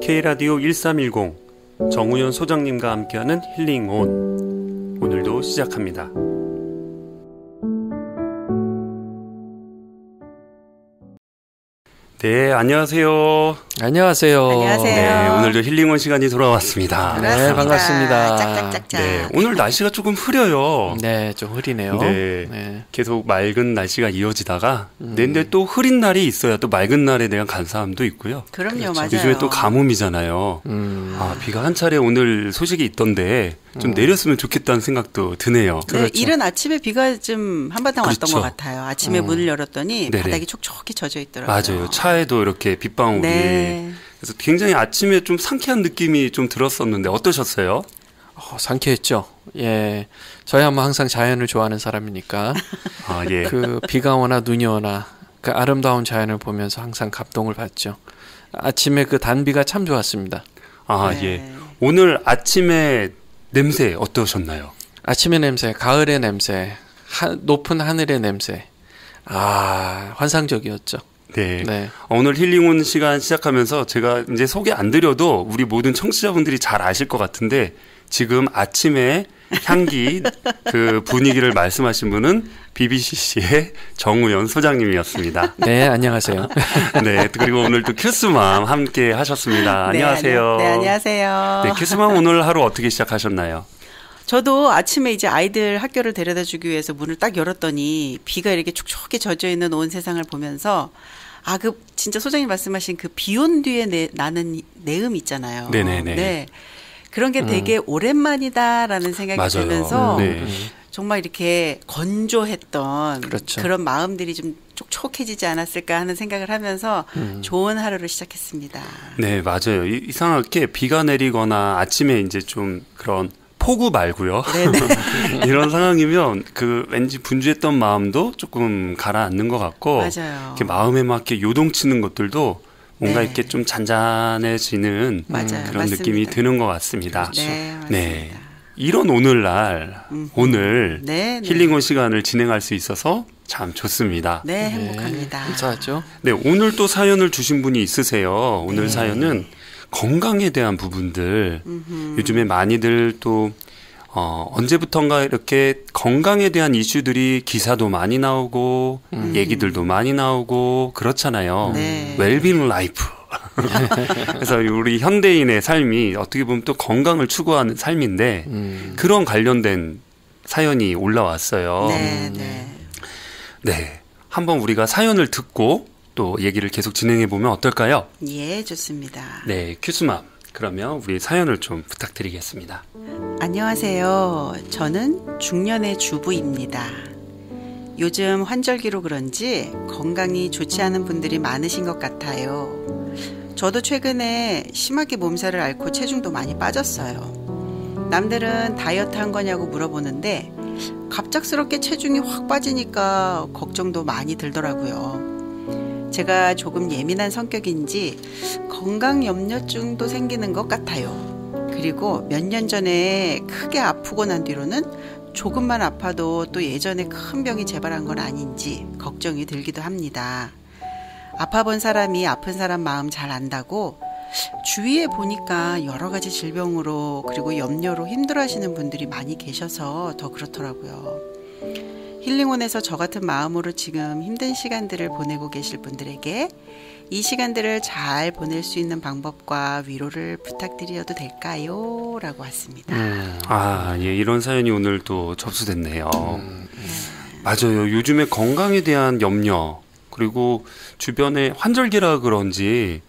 K라디오 1310 정우현 소장님과 함께하는 힐링온, 오늘도 시작합니다. 네, 안녕하세요. 안녕하세요. 안녕하세요. 네, 오늘도 힐링온 시간이 돌아왔습니다. 네, 반갑습니다. 짝짝짝짝. 네, 오늘 날씨가 조금 흐려요. 네, 좀 흐리네요. 네, 계속 맑은 날씨가 이어지다가 근데 또 흐린 날이 있어야 또 맑은 날에 대한 감사함도 있고요. 그럼요, 그렇죠. 맞아요. 요즘에 또 가뭄이잖아요. 비가 한 차례 오늘 소식이 있던데 좀 내렸으면 좋겠다는 생각도 드네요. 네, 그렇죠. 이른 아침에 비가 좀 한바탕 왔던 그렇죠. 것 같아요. 아침에 문을 열었더니 네네. 바닥이 촉촉히 젖어 있더라고요. 맞아요. 차에도 이렇게 빗방울이. 네. 그래서 굉장히 아침에 좀 상쾌한 느낌이 좀 들었었는데 어떠셨어요? 상쾌했죠. 예, 저야 뭐 항상 자연을 좋아하는 사람이니까 아, 예. 그 비가 오나 눈이 오나 그 아름다운 자연을 보면서 항상 감동을 받죠. 아침에 그 단비가 참 좋았습니다. 아, 네. 예. 오늘 아침에 냄새 어떠셨나요? 아침의 냄새, 가을의 냄새, 높은 하늘의 냄새. 환상적이었죠. 네. 네. 오늘 힐링온 시간 시작하면서 제가 이제 소개 안 드려도 우리 모든 청취자분들이 잘 아실 것 같은데 지금 아침에 향기 그 분위기를 말씀하신 분은 BBCC의 정우현 소장님이었습니다. 네, 안녕하세요. 네, 그리고 오늘 또 큐스맘 함께 하셨습니다. 네, 안녕하세요. 네, 안녕하세요. 네, 큐스맘 오늘 하루 어떻게 시작하셨나요? 저도 아침에 이제 아이들 학교를 데려다 주기 위해서 문을 딱 열었더니 비가 이렇게 촉촉히 젖어 있는 온 세상을 보면서 진짜 소장님 말씀하신 그 비 온 뒤에 나는 내음 있잖아요. 네네네. 네. 그런 게 되게 오랜만이다라는 생각이 맞아요. 들면서 네. 정말 이렇게 건조했던 그렇죠. 그런 마음들이 좀 촉촉해지지 않았을까 하는 생각을 하면서 좋은 하루를 시작했습니다. 네, 맞아요. 이상하게 비가 내리거나 아침에 이제 좀 그런 폭우 말고요. 이런 상황이면 그 왠지 분주했던 마음도 조금 가라앉는 것 같고, 맞아요. 이렇게 마음에 맞게 요동치는 것들도 뭔가 네. 이렇게 좀 잔잔해지는 맞아요. 그런 맞습니다. 느낌이 드는 것 같습니다. 네, 맞습니다. 네. 이런 오늘날 오늘 네, 네. 힐링온 시간을 진행할 수 있어서 참 좋습니다. 네, 행복합니다. 감사하죠. 네, 오늘 또 사연을 주신 분이 있으세요. 오늘 사연은 건강에 대한 부분들. 요즘에 많이들 또 언제부턴가 이렇게 건강에 대한 이슈들이 기사도 많이 나오고 얘기들도 많이 나오고 그렇잖아요. 네. 웰빙 라이프. 그래서 우리 현대인의 삶이 어떻게 보면 또 건강을 추구하는 삶인데 그런 관련된 사연이 올라왔어요. 네, 네. 네, 한번 우리가 사연을 듣고 또 얘기를 계속 진행해 보면 어떨까요? 예, 좋습니다. 네, 큐스맘. 그러면 우리 사연을 좀 부탁드리겠습니다. 안녕하세요. 저는 중년의 주부입니다. 요즘 환절기로 그런지 건강이 좋지 않은 분들이 많으신 것 같아요. 저도 최근에 심하게 몸살을 앓고 체중도 많이 빠졌어요. 남들은 다이어트 한 거냐고 물어보는데 갑작스럽게 체중이 확 빠지니까 걱정도 많이 들더라고요. 제가 조금 예민한 성격인지 건강 염려증도 생기는 것 같아요. 그리고 몇 년 전에 크게 아프고 난 뒤로는 조금만 아파도 또 예전에 큰 병이 재발한 건 아닌지 걱정이 들기도 합니다. 아파본 사람이 아픈 사람 마음 잘 안다고 주위에 보니까 여러 가지 질병으로 그리고 염려로 힘들어하시는 분들이 많이 계셔서 더 그렇더라고요. 힐링온에서 저 같은 마음으로 지금 힘든 시간들을 보내고 계실 분들에게 이 시간들을 잘 보낼 수 있는 방법과 위로를 부탁드려도 될까요? 라고 왔습니다. 예, 이런 사연이 오늘 또 접수됐네요. 맞아요. 요즘에 건강에 대한 염려, 그리고 주변에 환절기라 그런지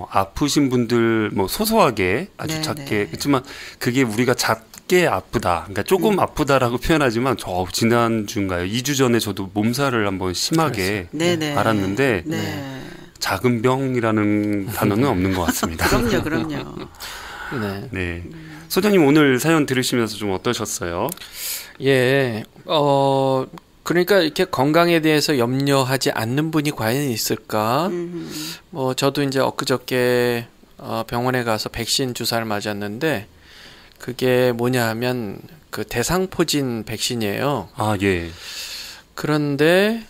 아프신 분들 뭐 소소하게 아주 네, 작게 네. 그렇지만 그게 우리가 작게 아프다, 그러니까 조금 아프다라고 표현하지만 지난주인가요? 2주 전에 저도 몸살을 한번 심하게 네네. 앓았는데 네. 작은 병이라는 단어는 없는 것 같습니다. 그럼요. 네. 네. 소장님 오늘 사연 들으시면서 좀 어떠셨어요? 예, 그러니까 이렇게 건강에 대해서 염려하지 않는 분이 과연 있을까? 뭐 저도 이제 엊그저께 병원에 가서 백신 주사를 맞았는데 그게 뭐냐 하면 그 대상포진 백신이에요. 아, 예. 그런데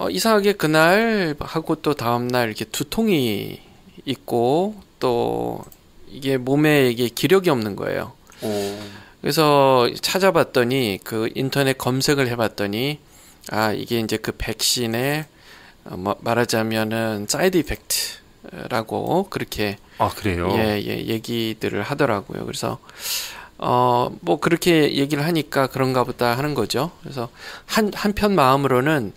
이상하게 그날 하고 또 다음날 이렇게 두통이 있고 또 이게 몸에 이게 기력이 없는 거예요. 오. 그래서 찾아봤더니 그 인터넷 검색을 해봤더니 이게 이제 그 백신의 말하자면은 사이드 이펙트라고 그렇게 그래요? 예, 얘기들을 하더라고요. 그래서 뭐 그렇게 얘기를 하니까 그런가 보다 하는 거죠. 그래서 한편 마음으로는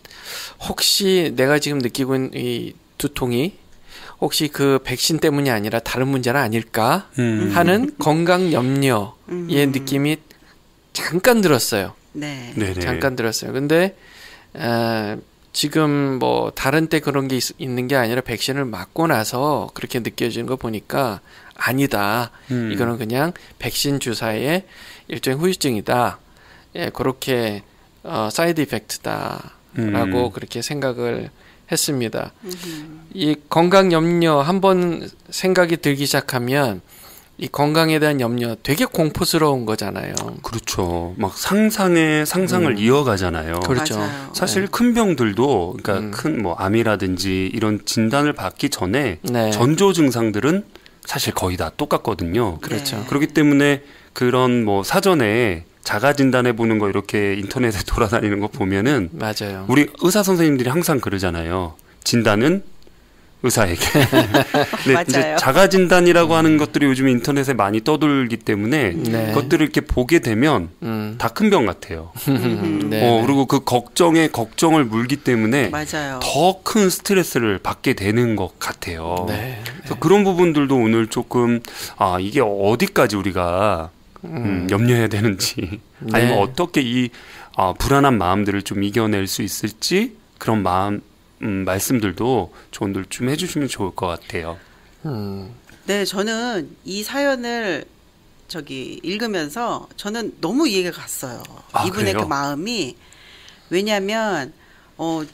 혹시 내가 지금 느끼고 있는 이 두통이 혹시 그 백신 때문이 아니라 다른 문제는 아닐까 하는 건강 염려의 느낌이 잠깐 들었어요. 네. 네네. 잠깐 들었어요. 근데 지금 뭐 다른 때 그런 게 있는 게 아니라 백신을 맞고 나서 그렇게 느껴지는 거 보니까 아니다. 이거는 그냥 백신 주사의 일종의 후유증이다. 예, 그렇게 사이드 이펙트다라고 그렇게 생각을 했습니다. 이 건강 염려 한번 생각이 들기 시작하면 이 건강에 대한 염려 되게 공포스러운 거잖아요. 그렇죠. 막 상상을 이어가잖아요. 그렇죠. 맞아요. 사실 네. 큰 병들도 그러니까 큰 뭐 암이라든지 이런 진단을 받기 전에 네. 전조 증상들은 사실 거의 다 똑같거든요. 그렇죠. 네. 그렇기 때문에 그런 뭐 사전에 자가 진단해 보는 거 이렇게 인터넷에 돌아다니는 거 보면은 맞아요. 우리 의사 선생님들이 항상 그러잖아요. 진단은 의사에게. 근데 이제 맞아요. 자가 진단이라고 하는 것들이 요즘 인터넷에 많이 떠돌기 때문에 네. 그것들을 이렇게 보게 되면 다 큰 병 같아요. 네. 그리고 그 걱정에 걱정을 물기 때문에 맞아요. 더 큰 스트레스를 받게 되는 것 같아요. 네. 그래서 그런 부분들도 오늘 조금 이게 어디까지 우리가 염려해야 되는지 아니면 네. 어떻게 이 불안한 마음들을 좀 이겨낼 수 있을지 그런 말씀들도 조언들 좀 해주시면 좋을 것 같아요. 네, 저는 이 사연을 읽으면서 저는 너무 이해가 갔어요. 이분의 그래요? 그 마음이. 왜냐하면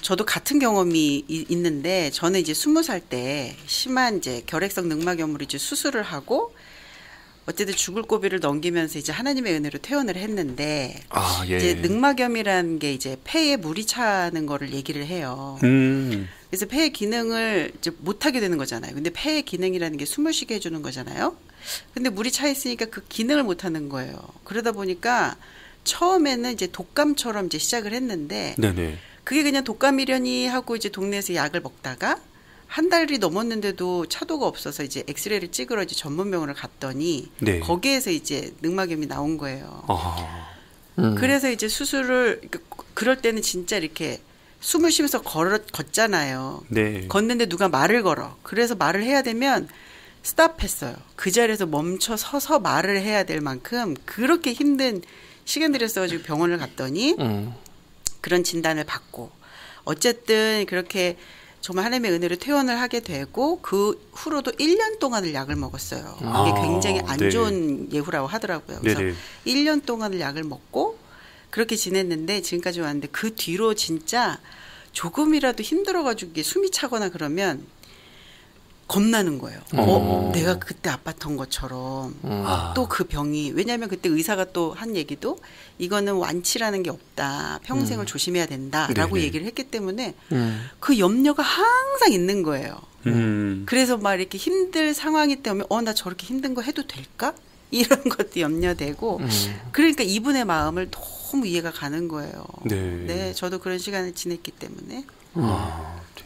저도 같은 경험이 있는데 저는 이제 20살 때 심한 이제 결핵성 늑막염으로 이제 수술을 하고 어쨌든 죽을 고비를 넘기면서 이제 하나님의 은혜로 퇴원을 했는데 예. 이제 늑막염이라는 게 이제 폐에 물이 차는 거를 얘기를 해요. 그래서 폐의 기능을 이제 못 하게 되는 거잖아요. 근데 폐의 기능이라는 게 숨을 쉬게 해주는 거잖아요. 근데 물이 차 있으니까 그 기능을 못 하는 거예요. 그러다 보니까 처음에는 이제 독감처럼 이제 시작을 했는데 네네. 그게 그냥 독감이려니 하고 이제 동네에서 약을 먹다가 한 달이 넘었는데도 차도가 없어서 이제 엑스레이를 찍으러 이제 전문병원을 갔더니 네. 거기에서 이제 늑막염이 나온 거예요. 아, 그래서 이제 수술을 그럴 때는 진짜 이렇게 숨을 쉬면서 걷잖아요. 네. 걷는데 누가 말을 걸어. 그래서 말을 해야 되면 스탑했어요. 그 자리에서 멈춰 서서 말을 해야 될 만큼 그렇게 힘든 시간들이었어가지고 병원을 갔더니 그런 진단을 받고 어쨌든 그렇게 정말 하나님의 은혜로 퇴원을 하게 되고 그 후로도 1년 동안을 약을 먹었어요. 이게 굉장히 안 네. 좋은 예후라고 하더라고요. 그래서 네네. 1년 동안을 약을 먹고 그렇게 지냈는데 지금까지 왔는데 그 뒤로 진짜 조금이라도 힘들어가지고 이게 숨이 차거나 그러면 겁나는 거예요. 내가 그때 아팠던 것처럼 또 그 병이 왜냐하면 그때 의사가 또 한 얘기도 이거는 완치라는 게 없다. 평생을 조심해야 된다라고 네네. 얘기를 했기 때문에 그 염려가 항상 있는 거예요. 그래서 막 이렇게 힘들 상황이 때문에 나 저렇게 힘든 거 해도 될까? 이런 것도 염려되고 그러니까 이분의 마음을 너무 이해가 가는 거예요. 네. 저도 그런 시간을 지냈기 때문에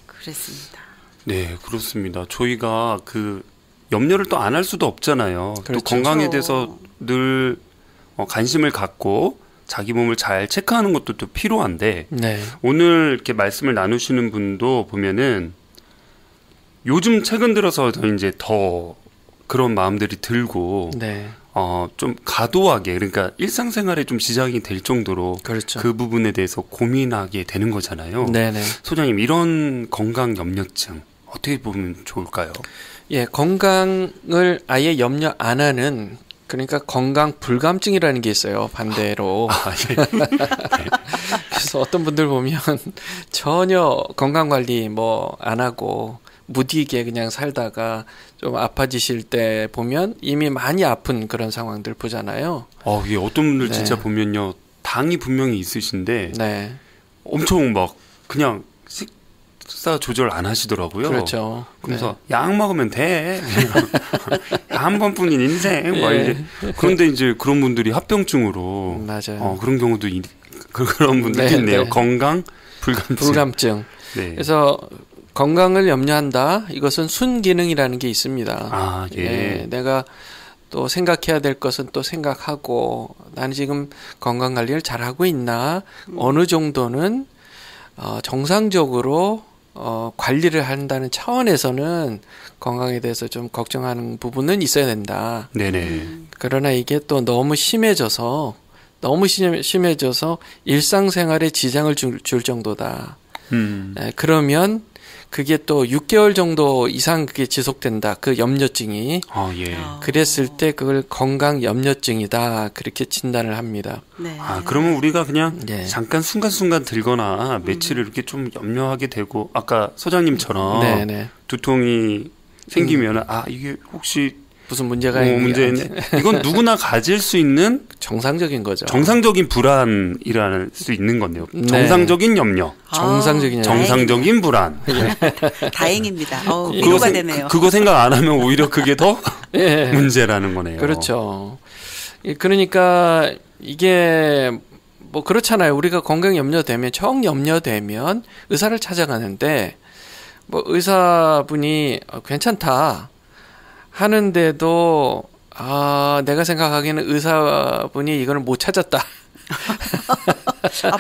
그랬습니다. 네, 그렇습니다. 저희가 그 염려를 또 안 할 수도 없잖아요. 그렇죠. 또 건강에 대해서 늘 관심을 갖고 자기 몸을 잘 체크하는 것도 또 필요한데 네. 오늘 이렇게 말씀을 나누시는 분도 보면은 요즘 최근 들어서 이제 더 그런 마음들이 들고 네. 좀 과도하게 그러니까 일상생활에 좀 지장이 될 정도로 그렇죠. 그 부분에 대해서 고민하게 되는 거잖아요. 네네. 소장님 이런 건강 염려증 어떻게 보면 좋을까요? 예, 건강을 아예 염려 안 하는 그러니까 건강 불감증이라는 게 있어요. 반대로. 예. 그래서 어떤 분들 보면 전혀 건강 관리 뭐 안 하고 무디게 그냥 살다가 좀 아파지실 때 보면 이미 많이 아픈 그런 상황들 보잖아요. 예, 어떤 분들 네. 진짜 보면요 당이 분명히 있으신데 네. 엄청 막 그냥 식사 조절 안 하시더라고요. 그렇죠. 그래서 약 먹으면 돼. 한 번뿐인 인생. 뭐 이제 그런데 이제 그런 분들이 합병증으로 맞아요. 그런 경우도 그런 분들이 있네요. 건강 불감증. 네. 그래서 건강을 염려한다. 이것은 순기능이라는 게 있습니다. 예. 내가 또 생각해야 될 것은 또 생각하고 나는 지금 건강 관리를 잘하고 있나 어느 정도는 정상적으로 관리를 한다는 차원에서는 건강에 대해서 좀 걱정하는 부분은 있어야 된다. 네네. 그러나 이게 또 너무 심해져서 일상생활에 지장을 줄 정도다. 그러면 그게 또 6개월 정도 이상 그게 지속된다. 그 염려증이. 예. 그랬을 때 그걸 건강 염려증이다. 그렇게 진단을 합니다. 네. 그러면 우리가 그냥 잠깐 순간순간 들거나 며칠을 이렇게 좀 염려하게 되고 아까 소장님처럼 두통이 생기면 이게 혹시 무슨 문제가 있는 이건 누구나 가질 수 있는 정상적인 거죠. 정상적인 불안이라는 수 있는 건데요. 정상적인 염려, 정상적인 불안. 다행입니다. 위로가 되네요. 그거 생각 안 하면 오히려 그게 더 문제라는 거네요. 그렇죠. 그러니까 이게 뭐 그렇잖아요. 우리가 건강 염려되면 염려되면 의사를 찾아가는데 뭐 의사분이 괜찮다. 하는데도 내가 생각하기에는 의사분이 이걸 못 찾았다.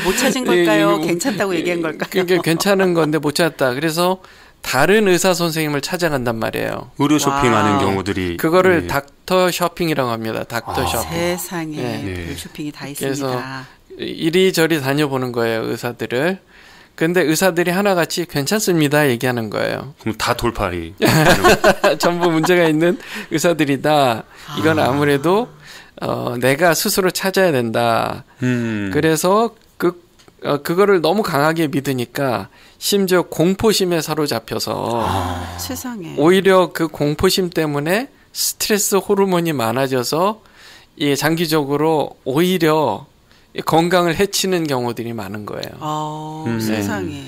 못 찾은 걸까요? 괜찮다고 얘기한 걸까요? 그게 괜찮은 건데 못 찾았다. 그래서 다른 의사 선생님을 찾아간단 말이에요. 의료 쇼핑하는 경우들이 그거를 닥터 쇼핑이라고 합니다. 닥터 쇼핑. 세상에 쇼핑이 다 있습니다. 그래서 이리저리 다녀보는 거예요, 의사들을. 근데 의사들이 하나같이 괜찮습니다 얘기하는 거예요. 그럼 다 돌팔이. 전부 문제가 있는 의사들이다. 이건 아무래도 내가 스스로 찾아야 된다. 그래서 그거를 너무 강하게 믿으니까 심지어 공포심에 사로잡혀서 세상에. 오히려 그 공포심 때문에 스트레스 호르몬이 많아져서 장기적으로 오히려 건강을 해치는 경우들이 많은 거예요. 세상에.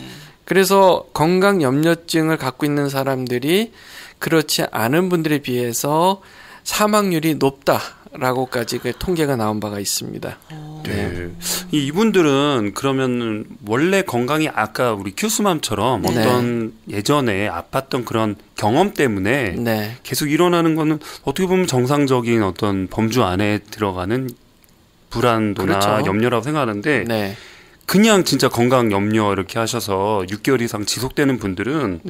그래서 건강 염려증을 갖고 있는 사람들이 그렇지 않은 분들에 비해서 사망률이 높다라고까지 그 통계가 나온 바가 있습니다. 이분들은 그러면 원래 건강이 아까 우리 큐스맘처럼 어떤 예전에 아팠던 그런 경험 때문에 계속 일어나는 거는 어떻게 보면 정상적인 어떤 범주 안에 들어가는 불안도나 염려라고 생각하는데 그냥 진짜 건강 염려 이렇게 하셔서 6개월 이상 지속되는 분들은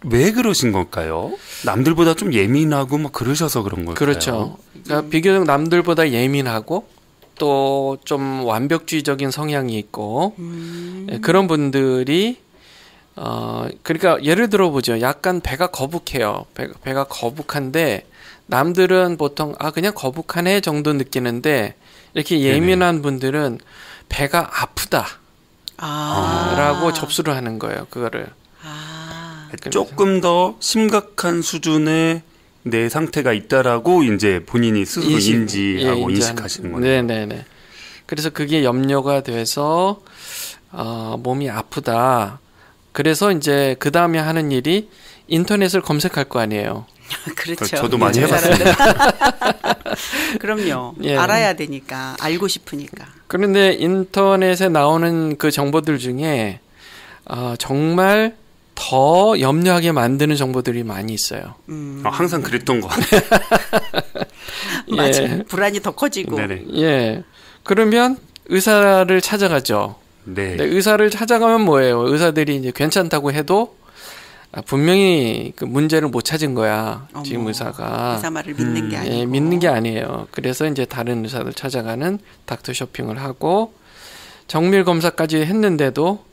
왜 그러신 걸까요? 남들보다 좀 예민하고 막 그러셔서 그런 걸까요? 그렇죠. 그러니까 비교적 남들보다 예민하고 또 좀 완벽주의적인 성향이 있고 그런 분들이 그러니까 예를 들어 보죠. 약간 배가 거북해요. 배가 거북한데 남들은 보통 그냥 거북하네 정도 느끼는데 이렇게 예민한 분들은 배가 아프다라고 접수를 하는 거예요. 그거를. 조금 더 심각한 수준의 내 상태가 있다라고 이제 본인이 스스로 인지하고 인식하시는 거예요. 네네네. 그래서 그게 염려가 돼서 몸이 아프다. 그래서 이제 그 다음에 하는 일이 인터넷을 검색할 거 아니에요. 그렇죠. 저도 많이 해봤습니다. 그럼요. 알아야 되니까. 알고 싶으니까. 그런데 인터넷에 나오는 그 정보들 중에 정말 더 염려하게 만드는 정보들이 많이 있어요. 항상 그랬던 것 같아요. 맞아요. 불안이 더 커지고. 그러면 의사를 찾아가죠. 근데 의사를 찾아가면 뭐예요? 의사들이 이제 괜찮다고 해도 분명히 그 문제를 못 찾은 거야. 지금 의사가. 의사 말을 믿는 게 아니고. 믿는 게 아니에요. 그래서 이제 다른 의사들 찾아가는 닥터 쇼핑을 하고 정밀 검사까지 했는데도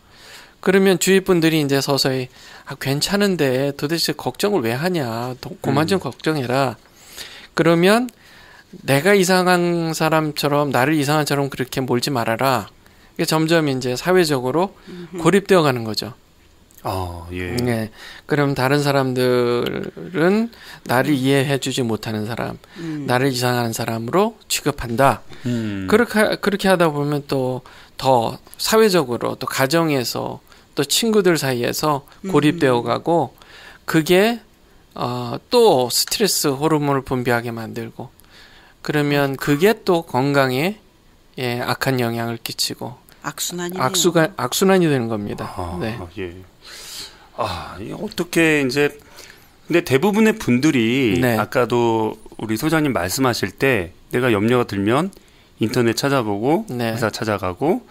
그러면 주위 분들이 이제 서서히 괜찮은데 도대체 걱정을 왜 하냐. 그만 좀 걱정해라. 그러면 내가 이상한 사람처럼 나를 이상한 사람 그렇게 몰지 말아라. 점점 이제 사회적으로 고립되어 가는 거죠. 그럼 다른 사람들은 나를 이해해주지 못하는 사람, 나를 이상한 사람으로 취급한다. 그렇게 하다 보면 또 더 사회적으로 또 가정에서 또 친구들 사이에서 고립되어 가고 그게 또 스트레스 호르몬을 분비하게 만들고 그러면 그게 또 건강에 악한 영향을 끼치고 악순환이네요. 악순환이 되는 겁니다. 네. 예. 이게 어떻게 이제 근데 대부분의 분들이 네. 아까도 우리 소장님 말씀하실 때 내가 염려가 들면 인터넷 찾아보고 네. 회사 찾아가고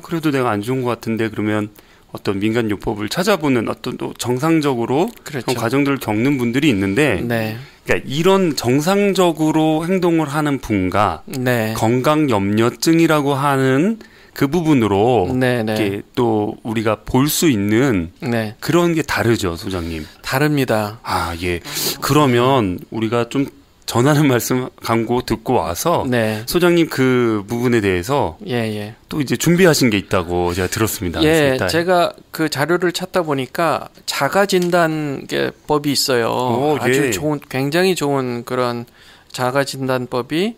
그래도 내가 안 좋은 것 같은데 그러면 어떤 민간요법을 찾아보는 어떤 또 정상적으로 그렇죠. 그런 과정들을 겪는 분들이 있는데 네. 그러니까 이런 정상적으로 행동을 하는 분과 네. 건강 염려증이라고 하는 그 부분으로 네, 네. 이렇게 또 우리가 볼 수 있는 네. 그런 게 다르죠, 소장님. 다릅니다. 예. 그러면 우리가 좀 전하는 말씀 광고 듣고 와서 네. 소장님 그 부분에 대해서 예. 또 이제 준비하신 게 있다고 제가 들었습니다. 예, 일단. 제가 그 자료를 찾다 보니까 자가진단법이 있어요. 아주 좋은, 굉장히 좋은 그런 자가진단법이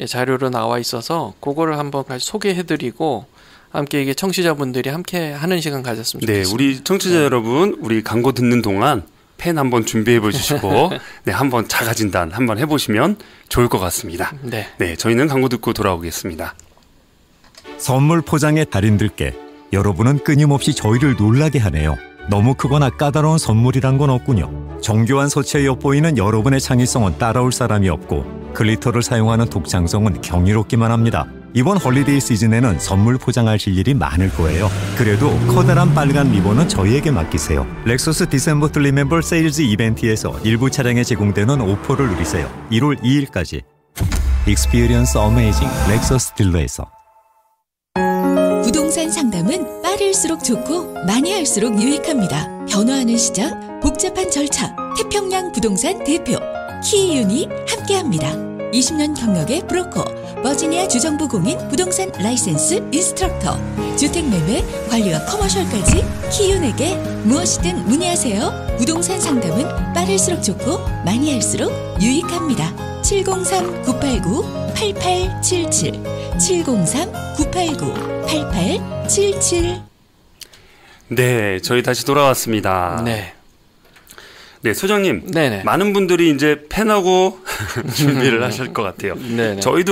자료로 나와 있어서 그거를 한번 같이 소개해드리고 함께 이게 청취자분들이 함께 하는 시간 가졌으면 좋겠습니다. 네, 우리 청취자 여러분, 우리 광고 듣는 동안 펜 한번 준비해 보시고 네, 한번 자가진단 한번 해보시면 좋을 것 같습니다. 네. 네, 저희는 광고 듣고 돌아오겠습니다. 선물 포장의 달인들께 여러분은 끊임없이 저희를 놀라게 하네요. 너무 크거나 까다로운 선물이란 건 없군요. 정교한 서체에 엿보이는 여러분의 창의성은 따라올 사람이 없고 글리터를 사용하는 독창성은 경이롭기만 합니다. 이번 홀리데이 시즌에는 선물 포장하실 일이 많을 거예요. 그래도 커다란 빨간 리본은 저희에게 맡기세요. 렉서스 디셈버 툴 리멤버 세일즈 이벤트에서 일부 차량에 제공되는 오퍼를 누리세요. 1월 2일까지. Experience Amazing 렉서스 딜러에서. 부동산 상담은 빠를수록 좋고 많이 할수록 유익합니다. 변화하는 시장, 복잡한 절차, 태평양 부동산 대표 키이윤이 함께합니다. 20년 경력의 브로커, 버지니아 주정부 공인 부동산 라이센스 인스트럭터, 주택매매, 관리와 커머셜까지 키이윤에게 무엇이든 문의하세요. 부동산 상담은 빠를수록 좋고 많이 할수록 유익합니다. 703-989-8877 703-989-8877 네, 저희 다시 돌아왔습니다. 네. 네, 소장님. 네네. 많은 분들이 이제 펜하고 준비를 하실 것 같아요. 네네. 저희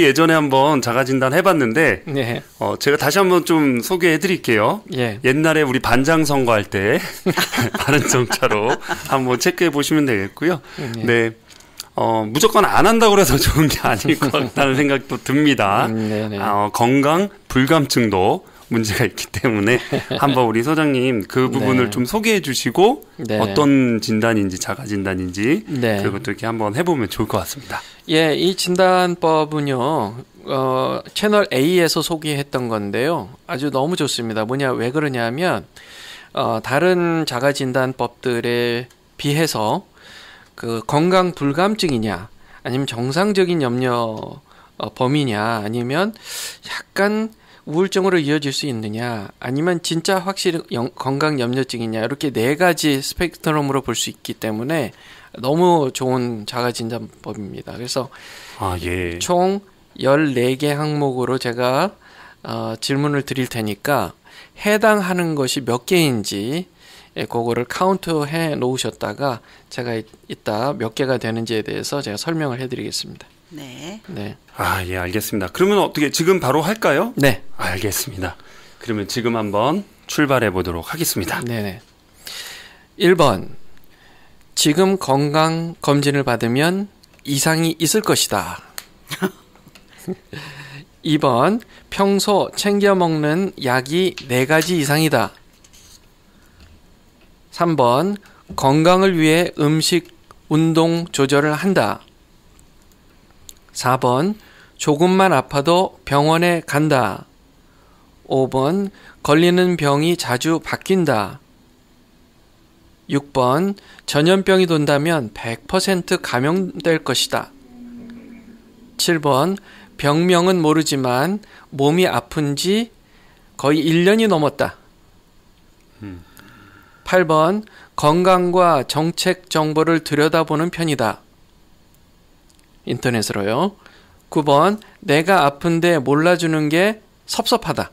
예전에 한번 자가진단 해봤는데, 네. 제가 다시 한번 좀 소개해 드릴게요. 예. 옛날에 우리 반장 선거할 때, 바른 정차로 한번 체크해 보시면 되겠고요. 네. 무조건 안 한다고 해서 좋은 게 아닐 것 같다는 생각도 듭니다. 네네. 건강 불감증도 문제가 있기 때문에 한번 우리 소장님 그 부분을 네. 좀 소개해 주시고 네. 어떤 진단인지 자가진단인지 네. 그것도 이렇게 한번 해보면 좋을 것 같습니다. 예, 이 진단법은요, 채널 A에서 소개했던 건데요. 아주 너무 좋습니다. 왜 그러냐면, 다른 자가진단법들에 비해서 그 건강 불감증이냐, 아니면 정상적인 염려 범위냐, 아니면 약간 우울증으로 이어질 수 있느냐, 아니면 진짜 확실히 건강 염려증이냐, 이렇게 네 가지 스펙트럼으로 볼 수 있기 때문에 너무 좋은 자가진단법입니다. 그래서 예. 총 14개 항목으로 제가 질문을 드릴 테니까 해당하는 것이 몇 개인지 그거를 카운트해 놓으셨다가 제가 이따 몇 개가 되는지에 대해서 제가 설명을 해드리겠습니다. 네. 네. 예, 알겠습니다. 그러면 어떻게 지금 바로 할까요? 네. 알겠습니다. 그러면 지금 한번 출발해 보도록 하겠습니다. 네네. 1번. 지금 건강 검진을 받으면 이상이 있을 것이다. 2번. 평소 챙겨 먹는 약이 4가지 이상이다. 3번. 건강을 위해 음식, 운동 조절을 한다. 4번. 조금만 아파도 병원에 간다. 5번. 걸리는 병이 자주 바뀐다. 6번. 전염병이 돈다면 100% 감염될 것이다. 7번. 병명은 모르지만 몸이 아픈지 거의 1년이 넘었다. 8번. 건강과 정책 정보를 들여다보는 편이다. 인터넷으로요. 9번. 내가 아픈데 몰라주는 게 섭섭하다.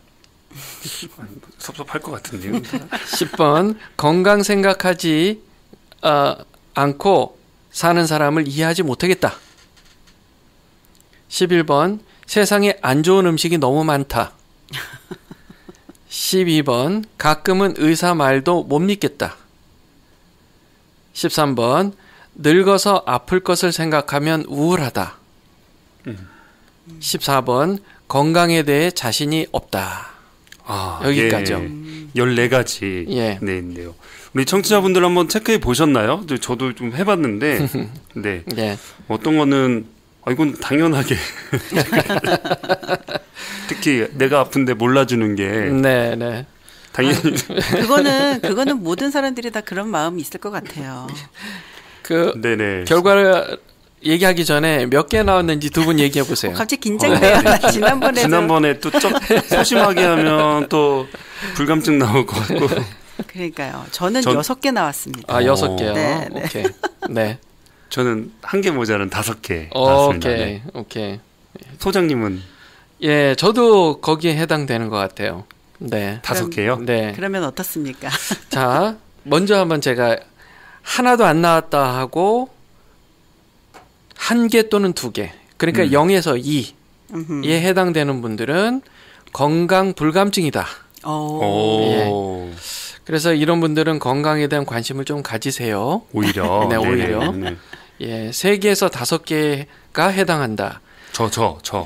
섭섭할 것 같은데요. 10번 건강 생각하지 않고 사는 사람을 이해하지 못하겠다. 11번 세상에 안 좋은 음식이 너무 많다. 12번 가끔은 의사 말도 못 믿겠다. 13번 늙어서 아플 것을 생각하면 우울하다. 14번 건강에 대해 자신이 없다. 여기까지요. 예, 14가지 예. 네, 있네요. 우리 청취자분들 한번 체크해 보셨나요? 저도 좀 해봤는데 네. 네. 어떤 거는 이건 당연하게 특히 내가 아픈데 몰라주는 게 네, 네. 당연히 그거는 모든 사람들이 다 그런 마음이 있을 것 같아요. 네네. 결과를 얘기하기 전에 몇 개 나왔는지 두 분 얘기해 보세요. 갑자기 긴장돼요. 지난번에 또 소심하게 하면 또 불감증 나올 것 같고. 그러니까요. 저는 6개 나왔습니다. 6개요. 네, 네. 오케이. 네. 저는 1개 모자란 5개 나왔습니다. 오케이. 소장님은? 예, 저도 거기에 해당되는 것 같아요. 네. 5개요? 네. 그러면 어떻습니까? 자, 먼저 한번 제가 하나도 안 나왔다 하고 1개 또는 2개. 그러니까 0에서 2에 해당되는 분들은 건강 불감증이다. 예. 그래서 이런 분들은 건강에 대한 관심을 좀 가지세요. 오히려. 네, 오히려. 네. 예, 3개에서 5개가 해당한다. 저.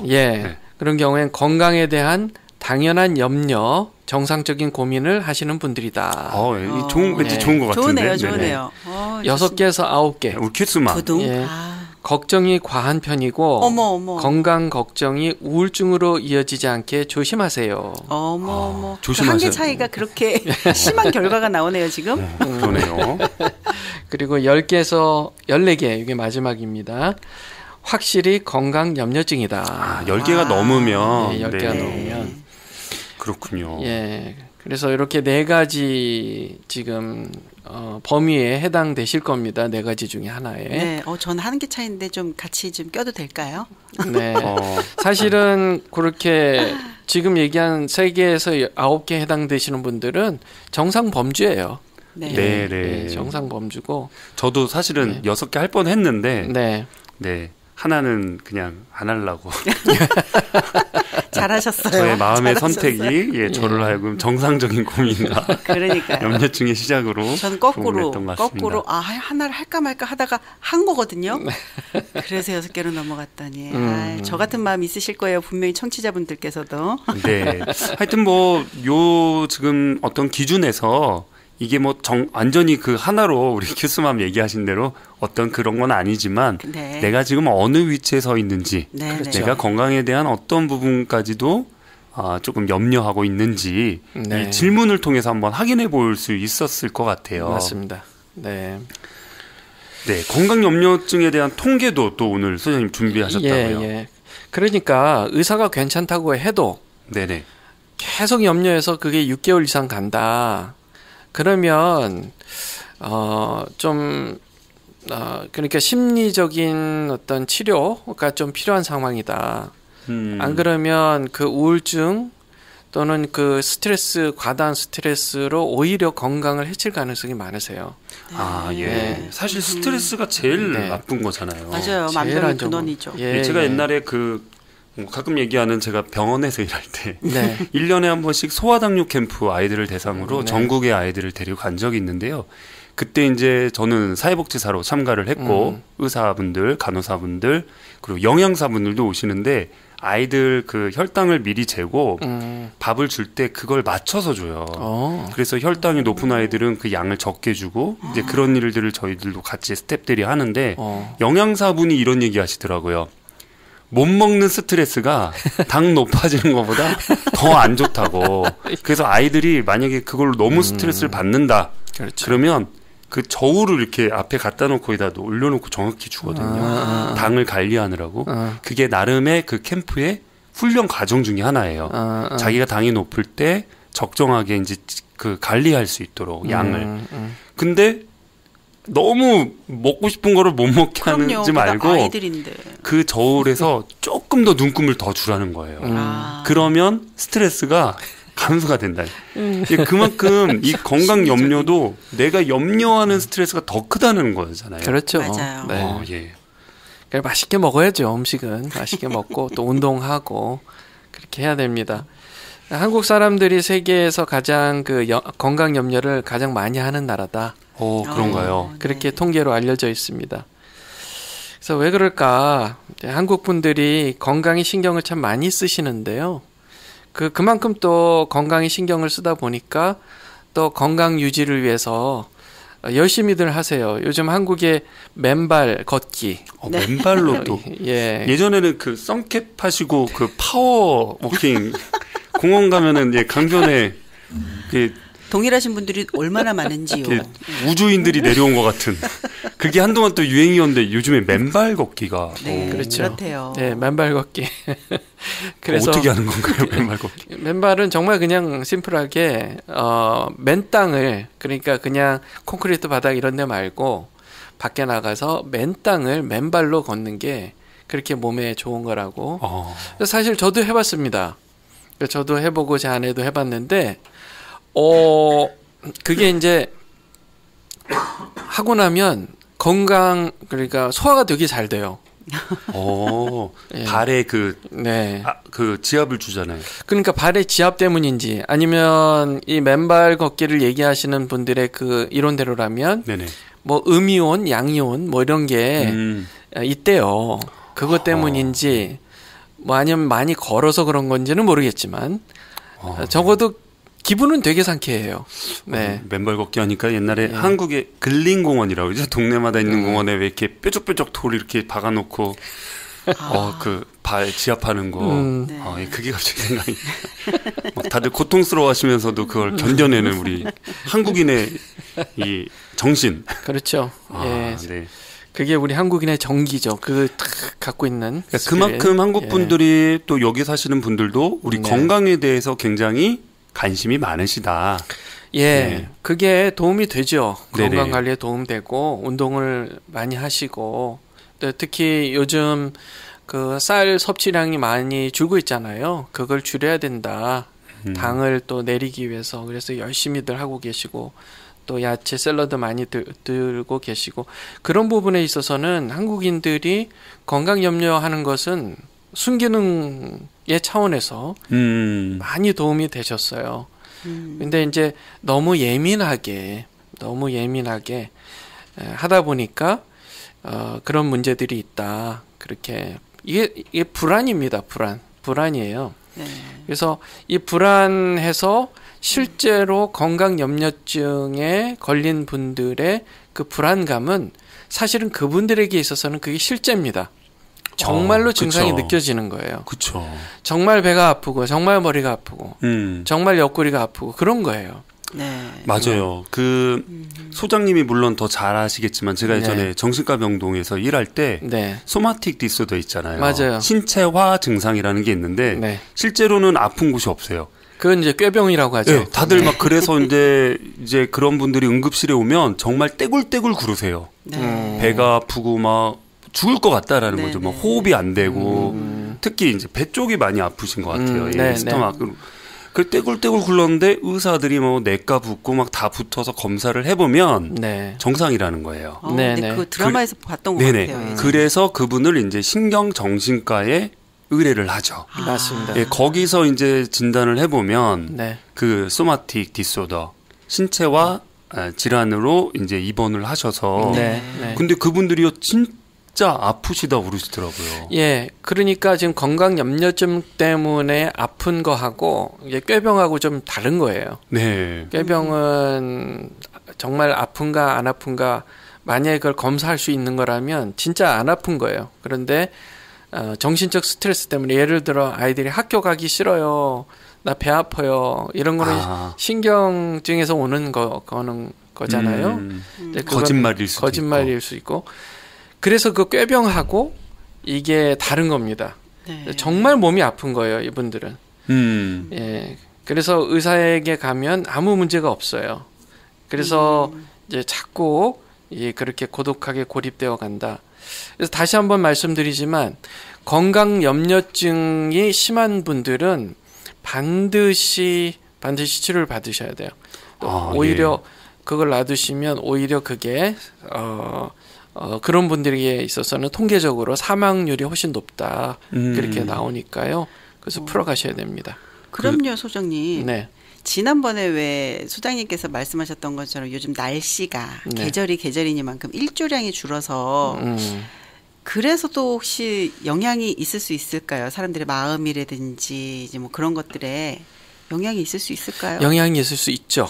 예. 네. 그런 경우엔 건강에 대한 당연한 염려, 정상적인 고민을 하시는 분들이다. 왠지 좋은 것 같은데. 좋네요. 6개에서 9개. 우리 큐스만. 예. 걱정이 과한 편이고 어머. 건강 걱정이 우울증으로 이어지지 않게 조심하세요. 어머. 조심하세요. 1개 차이가 그렇게 심한 결과가 나오네요, 지금. 그러네요. 그리고 10개에서 14개, 이게 마지막입니다. 확실히 건강 염려증이다. 10개가 넘으면. 네, 10개가 넘으면. 그렇군요. 예. 그래서 이렇게 4가지 지금 범위에 해당되실 겁니다. 4가지 중에 하나에. 네. 저는 1개 차이인데 좀 같이 좀 껴도 될까요? 네. 사실은 그렇게 지금 얘기한 3개에서 9개 해당되시는 분들은 정상 범주예요. 네. 네, 정상 범주고. 저도 사실은 6개 할 뻔 했는데. 네. 하나는 그냥 안 하려고. 잘하셨어요. 저의 마음의 잘하셨어요. 선택이 저를 하여금 정상적인 고민과 그러니까요. 염려증의 시작으로. 저는 거꾸로 하나를 할까 말까 하다가 한 거거든요. 그래서 6개로 넘어갔더니 저 같은 마음 있으실 거예요. 분명히 청취자분들께서도. 네. 하여튼 지금 어떤 기준에서 이게 완전히 그 하나로 우리 큐스맘 얘기하신 대로 어떤 그런 건 아니지만 네. 내가 지금 어느 위치에 서 있는지 그렇죠. 내가 건강에 대한 어떤 부분까지도 조금 염려하고 있는지 이 질문을 통해서 한번 확인해 볼 수 있었을 것 같아요. 맞습니다. 네. 네, 건강 염려증에 대한 통계도 또 오늘 소장님 준비하셨다고요. 예. 그러니까 의사가 괜찮다고 해도 네네. 계속 염려해서 그게 6개월 이상 간다. 그러면 그러니까 심리적인 어떤 치료가 좀 필요한 상황이다. 안 그러면 그 우울증 또는 그 과다한 스트레스로 오히려 건강을 해칠 가능성이 많으세요. 예. 사실 스트레스가 제일 나쁜 거잖아요. 맞아요. 만병의 근원이죠. 제가 옛날에 가끔 얘기하는 제가 병원에서 일할 때 1년에 한 번씩 소아당뇨 캠프 아이들을 대상으로 전국의 아이들을 데려간 적이 있는데요. 그때 이제 저는 사회복지사로 참가를 했고 의사분들, 간호사분들 그리고 영양사분들도 오시는데 아이들 그 혈당을 미리 재고 밥을 줄 때 그걸 맞춰서 줘요. 그래서 혈당이 높은 아이들은 그 양을 적게 주고 이제 그런 일들을 저희들도 같이 스태프들이 하는데 영양사분이 이런 얘기 하시더라고요. 못 먹는 스트레스가 당 높아지는 것보다 더 안 좋다고. 그래서 아이들이 만약에 그걸로 너무 스트레스를 받는다. 그렇죠. 그러면 그 저울을 이렇게 앞에 갖다 놓고 거기다 올려놓고 정확히 주거든요. 당을 관리하느라고. 그게 나름의 그 캠프의 훈련 과정 중에 하나예요. 자기가 당이 높을 때 적정하게 이제 그 관리할 수 있도록 양을. 근데 너무 먹고 싶은 거를 못 먹게 하지 말고 아이들인데. 그 저울에서 조금 더 눈금을 더 주라는 거예요. 그러면 스트레스가 감소가 된다. 그만큼 이 건강 염려도 내가 염려하는 스트레스가 더 크다는 거잖아요. 그렇죠. 맞아요. 네. 예. 그러니까 맛있게 먹어야죠. 음식은 맛있게 먹고 또 운동하고 그렇게 해야 됩니다. 한국 사람들이 세계에서 가장 건강 염려를 가장 많이 하는 나라다. 그런가요? 그렇게 통계로 알려져 있습니다. 그래서 왜 그럴까? 한국 분들이 건강에 신경을 참 많이 쓰시는데요. 그만큼 또 건강에 신경을 쓰다 보니까 또 건강 유지를 위해서 열심히들 하세요. 요즘 한국의 맨발 걷기. 맨발로 또. 예. 예전에는 그 썬캡 하시고 그 파워 워킹 공원 가면은 강변에 동일하신 분들이 얼마나 많은지요. 우주인들이 내려온 것 같은. 그게 한동안 또 유행이었는데 요즘에 맨발 걷기가. 네, 그렇죠. 그렇대요. 네, 맨발 걷기. 그래서 어떻게 하는 건가요, 맨발 걷기? 맨발은 정말 그냥 심플하게 맨 땅을 그러니까 그냥 콘크리트 바닥 이런 데 말고 밖에 나가서 맨 땅을 맨발로 걷는 게 그렇게 몸에 좋은 거라고. 사실 저도 해봤습니다. 저도 해보고 제 아내도 해봤는데. 그게 이제 하고 나면 그러니까 소화가 되게 잘 돼요. 예. 발에 그 지압을 주잖아요. 그러니까 발의 지압 때문인지 아니면 이 맨발 걷기를 얘기하시는 분들의 그 이론대로라면 네네. 뭐 음이온, 양이온 뭐 이런 게 있대요. 그것 때문인지 뭐 아니면 많이 걸어서 그런 건지는 모르겠지만 적어도 기분은 되게 상쾌해요. 네. 맨발 걷기 하니까 옛날에 한국의 근린공원이라고 그러죠. 동네마다 있는 공원에 왜 이렇게 뾰족뾰족 돌 이렇게 박아놓고 그 발 지압하는 거. 그게 갑자기 생각이. 막 다들 고통스러워하시면서도 그걸 견뎌내는 우리 한국인의 이 정신. 그렇죠. 예. 네. 그게 우리 한국인의 정기죠. 갖고 있는. 그러니까 그만큼 한국 분들이 또 여기 사시는 분들도 우리 건강에 대해서 굉장히 관심이 많으시다. 예, 그게 도움이 되죠. 네네. 건강 관리에 도움되고 운동을 많이 하시고 또 특히 요즘 그 쌀 섭취량이 많이 줄고 있잖아요. 그걸 줄여야 된다. 당을 또 내리기 위해서 그래서 열심히들 하고 계시고 또 야채 샐러드 많이 들고 계시고 그런 부분에 있어서는 한국인들이 건강 염려하는 것은 순기능의 차원에서 많이 도움이 되셨어요. 근데 이제 너무 예민하게 하다 보니까 그런 문제들이 있다. 그렇게 이게 불안입니다. 불안이에요. 네. 그래서 이 불안해서 실제로 건강 염려증에 걸린 분들의 그 불안감은 사실은 그분들에게 있어서는 그게 실제입니다. 정말로 증상이 느껴지는 거예요. 그렇죠. 정말 배가 아프고 정말 머리가 아프고 정말 옆구리가 아프고 그런 거예요. 네. 맞아요. 그 소장님이 물론 더 잘 아시겠지만 제가 예전에 정신과 병동에서 일할 때 소마틱 디소더 있잖아요. 맞아요. 신체화 증상이라는 게 있는데 실제로는 아픈 곳이 없어요. 그건 이제 꾀병이라고 하죠. 네, 다들 막 그래서 이제 그런 분들이 응급실에 오면 정말 떼굴떼굴 구르세요. 배가 아프고 막 죽을 것 같다라는 거죠. 막 호흡이 안 되고 특히 이제 배 쪽이 많이 아프신 것 같아요. 스토마크로. 그 떼굴떼굴 굴렀는데 의사들이 뭐 내과 붙고 막 다 붙어서 검사를 해보면 정상이라는 거예요. 근데 그 드라마에서 봤던 것 같아요. 그래서 그분을 이제 신경정신과에 의뢰를 하죠. 맞습니다. 예, 거기서 이제 진단을 해보면 그 소마틱 디소더 신체화 질환으로 이제 입원을 하셔서 근데 그분들이요 진짜 아프시다고 그러시더라고요. 예, 그러니까 지금 건강 염려증 때문에 아픈 거하고 이게 꾀병하고 좀 다른 거예요. 네. 꾀병은 정말 아픈가 안 아픈가 만약에 그걸 검사할 수 있는 거라면 진짜 안 아픈 거예요. 그런데 정신적 스트레스 때문에 예를 들어 아이들이 학교 가기 싫어요. 나 배 아파요. 이런 거는 신경증에서 오는 거잖아요. 거짓말일 수 있고. 그래서 그 꾀병하고 이게 다른 겁니다. 정말 몸이 아픈 거예요, 이분들은. 예. 그래서 의사에게 가면 아무 문제가 없어요. 그래서 이제 자꾸 그렇게 고독하게 고립되어 간다. 그래서 다시 한번 말씀드리지만 건강 염려증이 심한 분들은 반드시 반드시 치료를 받으셔야 돼요. 아, 오히려 그걸 놔두시면 오히려 그게 그런 분들에게 있어서는 통계적으로 사망률이 훨씬 높다 그렇게 나오니까요. 그래서 풀어가셔야 됩니다. 그럼요, 소장님. 네. 지난번에 왜 소장님께서 말씀하셨던 것처럼 요즘 날씨가 네. 계절이니만큼 일조량이 줄어서 그래서 또 혹시 영향이 있을 수 있을까요? 사람들의 마음이라든지 이제 뭐 그런 것들에 영향이 있을 수 있을까요? 영향이 있을 수 있죠.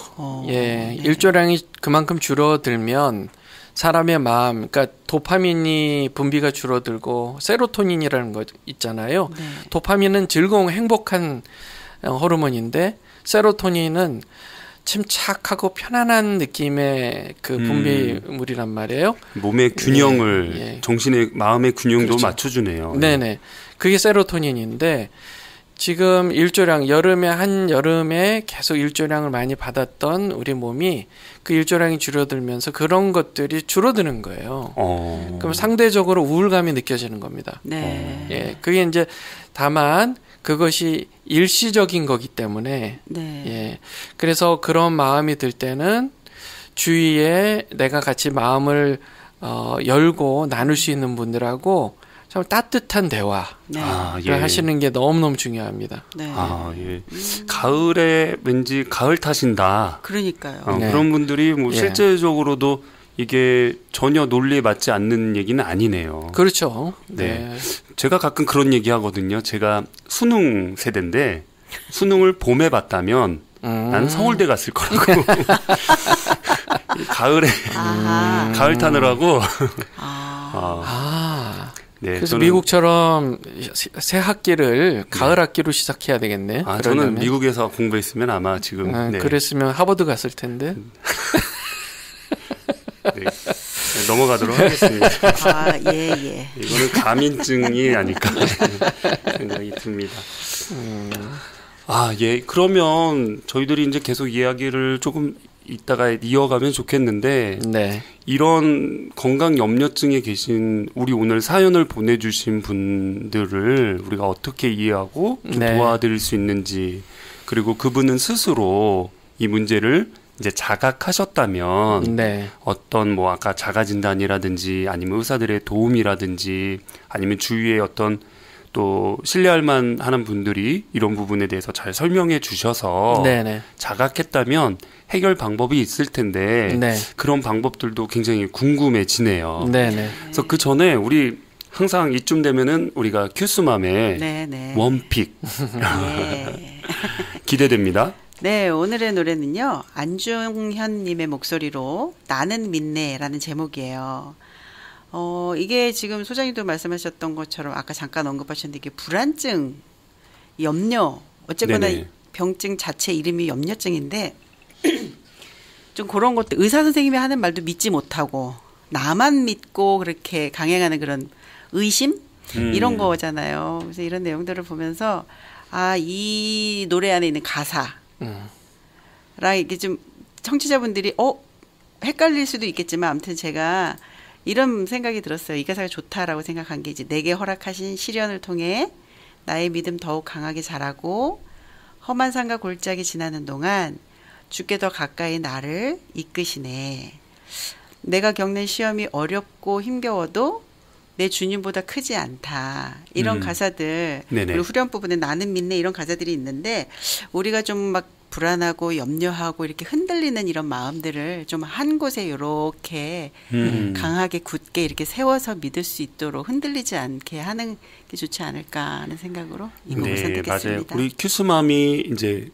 예, 네. 일조량이 그만큼 줄어들면 사람의 마음, 그러니까 도파민이 분비가 줄어들고 세로토닌이라는 거 있잖아요. 네. 도파민은 즐거운 행복한 호르몬인데 세로토닌은 침착하고 편안한 느낌의 그 분비물이란 말이에요. 몸의 균형을 예. 정신의 마음의 균형도 그렇죠. 맞춰주네요. 네네. 그게 세로토닌인데 지금 일조량 한여름에 계속 일조량을 많이 받았던 우리 몸이 그 일조량이 줄어들면서 그런 것들이 줄어드는 거예요. 그럼 상대적으로 우울감이 느껴지는 겁니다. 네. 예, 그게 이제 다만 그것이 일시적인 거기 때문에 네. 예, 그래서 그런 마음이 들 때는 주위에 내가 같이 마음을 열고 나눌 수 있는 분들하고 참 따뜻한 대화를 네. 하시는 게 너무너무 중요합니다. 네. 예. 가을에 왠지 가을 탓인다. 그러니까요. 네. 그런 분들이 뭐 예. 실제적으로도 이게 전혀 논리에 맞지 않는 얘기는 아니네요. 그렇죠. 네. 제가 가끔 그런 얘기 하거든요. 제가 수능 세대인데 수능을 봄에 봤다면 나는 서울대 갔을 거라고. 가을에 가을 타느라고. 네, 그래서 미국처럼 새 학기를 가을 학기로 시작해야 되겠네. 저는 미국에서 공부했으면 아마 지금 그랬으면 하버드 갔을 텐데. 네, 넘어가도록 하겠습니다. 예. 이거는 가민증이 아닐까 생각이 듭니다. 예. 그러면 저희들이 이제 계속 이야기를 조금 이따가 이어가면 좋겠는데, 네. 이런 건강 염려증에 계신 우리 오늘 사연을 보내주신 분들을 우리가 어떻게 이해하고 좀 도와드릴 수 있는지, 그리고 그분은 스스로 이 문제를 이제 자각하셨다면 어떤 뭐 아까 자가진단이라든지 아니면 의사들의 도움이라든지 아니면 주위에 어떤 또 신뢰할 만한 분들이 이런 부분에 대해서 잘 설명해 주셔서 자각했다면 해결 방법이 있을 텐데 그런 방법들도 굉장히 궁금해지네요. 그래서 그 전에 우리 항상 이쯤 되면은 우리가 큐스맘의 원픽 기대됩니다. 네, 오늘의 노래는요. 안중현님의 목소리로 나는 믿네라는 제목이에요. 이게 지금 소장님도 말씀하셨던 것처럼 아까 잠깐 언급하셨는데 이게 불안증, 염려, 어쨌거나 병증 자체 이름이 염려증인데 좀 그런 것도 의사 선생님이 하는 말도 믿지 못하고 나만 믿고 그렇게 강행하는 그런 의심 이런 거잖아요. 그래서 이런 내용들을 보면서 이 노래 안에 있는 가사랑 이게 좀 청취자분들이 헷갈릴 수도 있겠지만 아무튼 제가 이런 생각이 들었어요. 이 가사가 좋다라고 생각한 게 이제 내게 허락하신 시련을 통해 나의 믿음 더욱 강하게 자라고 험한 산과 골짜기 지나는 동안 주께 더 가까이 나를 이끄시네. 내가 겪는 시험이 어렵고 힘겨워도 내 주님보다 크지 않다. 이런 가사들 그리고 후렴 부분에 나는 믿네 이런 가사들이 있는데 우리가 좀 막 불안하고 염려하고 이렇게 흔들리는 이런 마음들을 좀 한 곳에 이렇게 강하게 굳게 이렇게 세워서 믿을 수 있도록 흔들리지 않게 하는 게 좋지 않을까 하는 생각으로 이 곡을 선택했습니다. 맞아요. 우리 큐스맘이 이제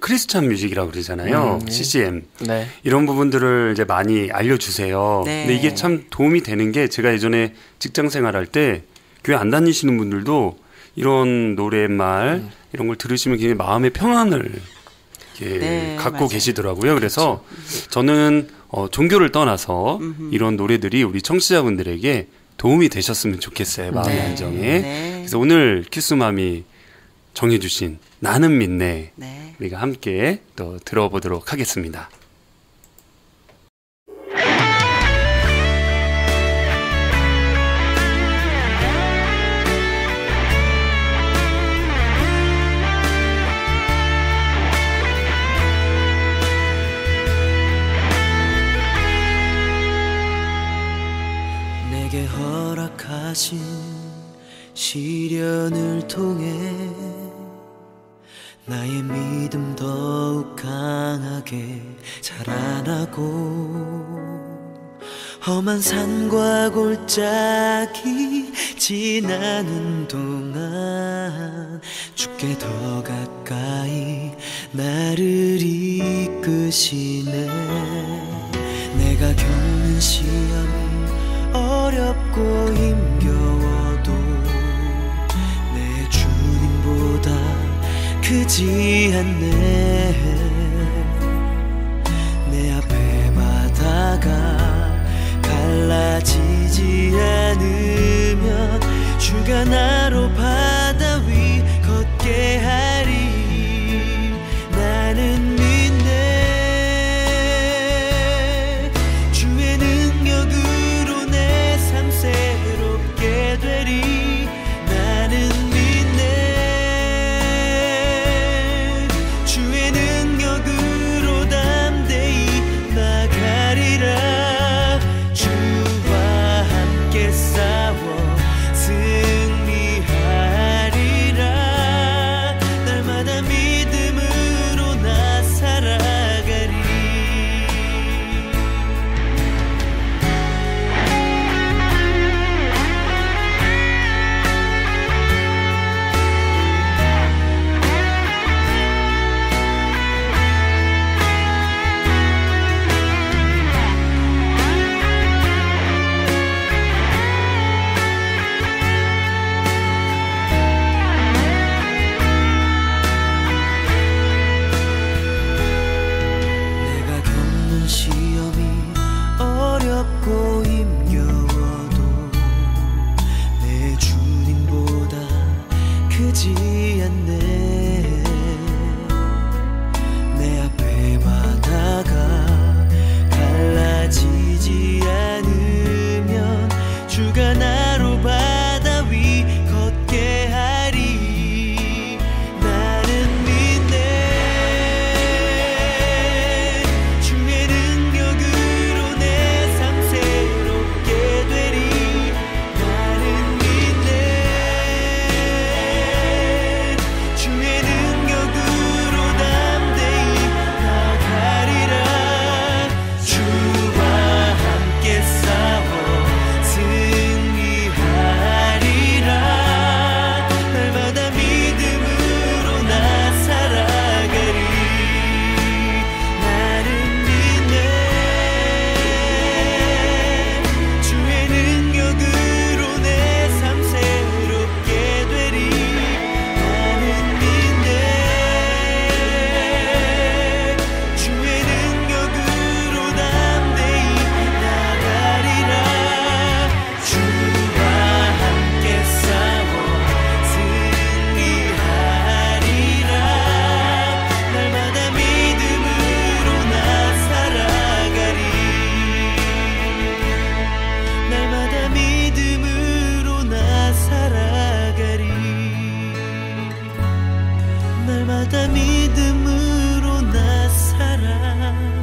크리스찬 뮤직이라고 그러잖아요. CCM. 이런 부분들을 이제 많이 알려주세요. 근데 이게 참 도움이 되는 게 제가 예전에 직장 생활할 때 교회 안 다니시는 분들도 이런 노랫말 이런 걸 들으시면 굉장히 마음의 평안을 갖고 맞아요. 계시더라고요. 그래서 저는 종교를 떠나서 이런 노래들이 우리 청취자분들에게 도움이 되셨으면 좋겠어요. 마음의 안정에. 그래서 오늘 큐스맘이 정해주신 나는 믿네. 우리가 함께 또 들어보도록 하겠습니다. 허락하신 시련을 통해 나의 믿음 더욱 강하게 자라나고 험한 산과 골짜기 지나는 동안 주께 더 가까이 나를 이끄시네. 내가 겪는 시험이 어렵고 힘겨워도 내 주님보다 크지 않네. 내 앞에 바다가 갈라지지 않으면 주가 나로 바다 위 걷게 하리. 나는 믿네. 주의 능력으로 내 삶 새롭게 되리. 나는 믿네. 주의 능력으로 담대히 나가리라. 날마다 믿음으로 나 살아가리.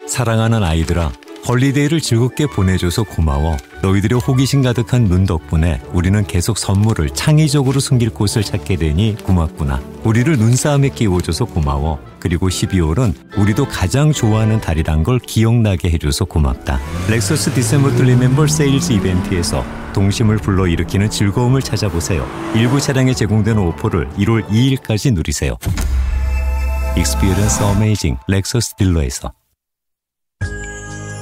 사랑하는 아이들아, 홀리데이를 즐겁게 보내줘서 고마워. 너희들의 호기심 가득한 눈 덕분에 우리는 계속 선물을 창의적으로 숨길 곳을 찾게 되니 고맙구나. 우리를 눈싸움에 끼워줘서 고마워. 그리고 12월은 우리도 가장 좋아하는 달이란 걸 기억나게 해줘서 고맙다. 렉서스 디셈버 투 리멤버 세일즈 이벤트에서 동심을 불러일으키는 즐거움을 찾아보세요. 일부 차량에 제공되는 오퍼를 1월 2일까지 누리세요. Experience Amazing 렉서스 딜러에서.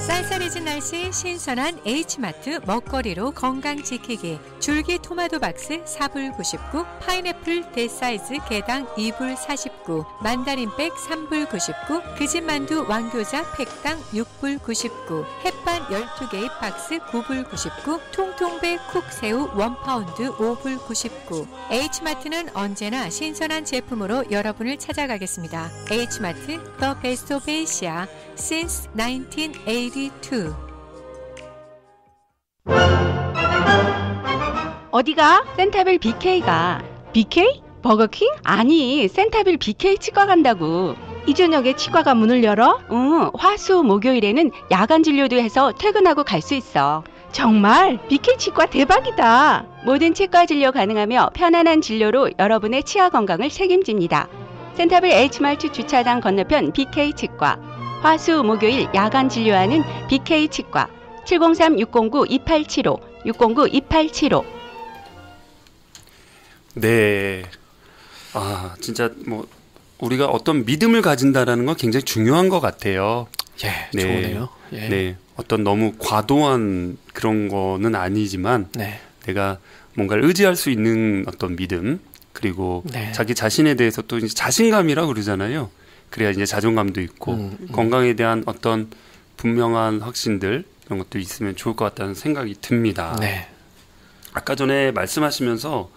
쌀쌀해진 날씨 맛이 신선한 H마트 먹거리로 건강 지키기. 줄기 토마토 박스 4불 99, 파인애플 대사이즈 개당 2불 49, 만다린백 3불 99, 그집 만두 왕교자 팩당 6불 99, 햇반 12개의 박스 9불 99, 통통배 쿡새우 1파운드 5불 99. H마트는 언제나 신선한 제품으로 여러분을 찾아가겠습니다. H마트 The Best of Asia since 1982. 어디가? 센타빌 BK가. BK? 버거킹? 아니, 센타빌 BK 치과 간다고. 이 저녁에 치과가 문을 열어? 응, 화수 목요일에는 야간 진료도 해서 퇴근하고 갈 수 있어. 정말? BK 치과 대박이다. 모든 치과 진료 가능하며 편안한 진료로 여러분의 치아 건강을 책임집니다. 센타빌 H마트 주차장 건너편 BK 치과. 화수 목요일 야간 진료하는 BK 치과. 703-609-2875, 609-2875. 네. 아, 진짜 뭐 우리가 어떤 믿음을 가진다라는 건 굉장히 중요한 것 같아요. 예, 네. 좋네요. 예. 네. 어떤 너무 과도한 그런 거는 아니지만 네. 내가 뭔가를 의지할 수 있는 어떤 믿음, 그리고 네. 자기 자신에 대해서 또 이제 자신감이라고 그러잖아요. 그래야 이제 자존감도 있고 건강에 대한 어떤 분명한 확신들 이런 것도 있으면 좋을 것 같다는 생각이 듭니다. 네. 아까 전에 말씀하시면서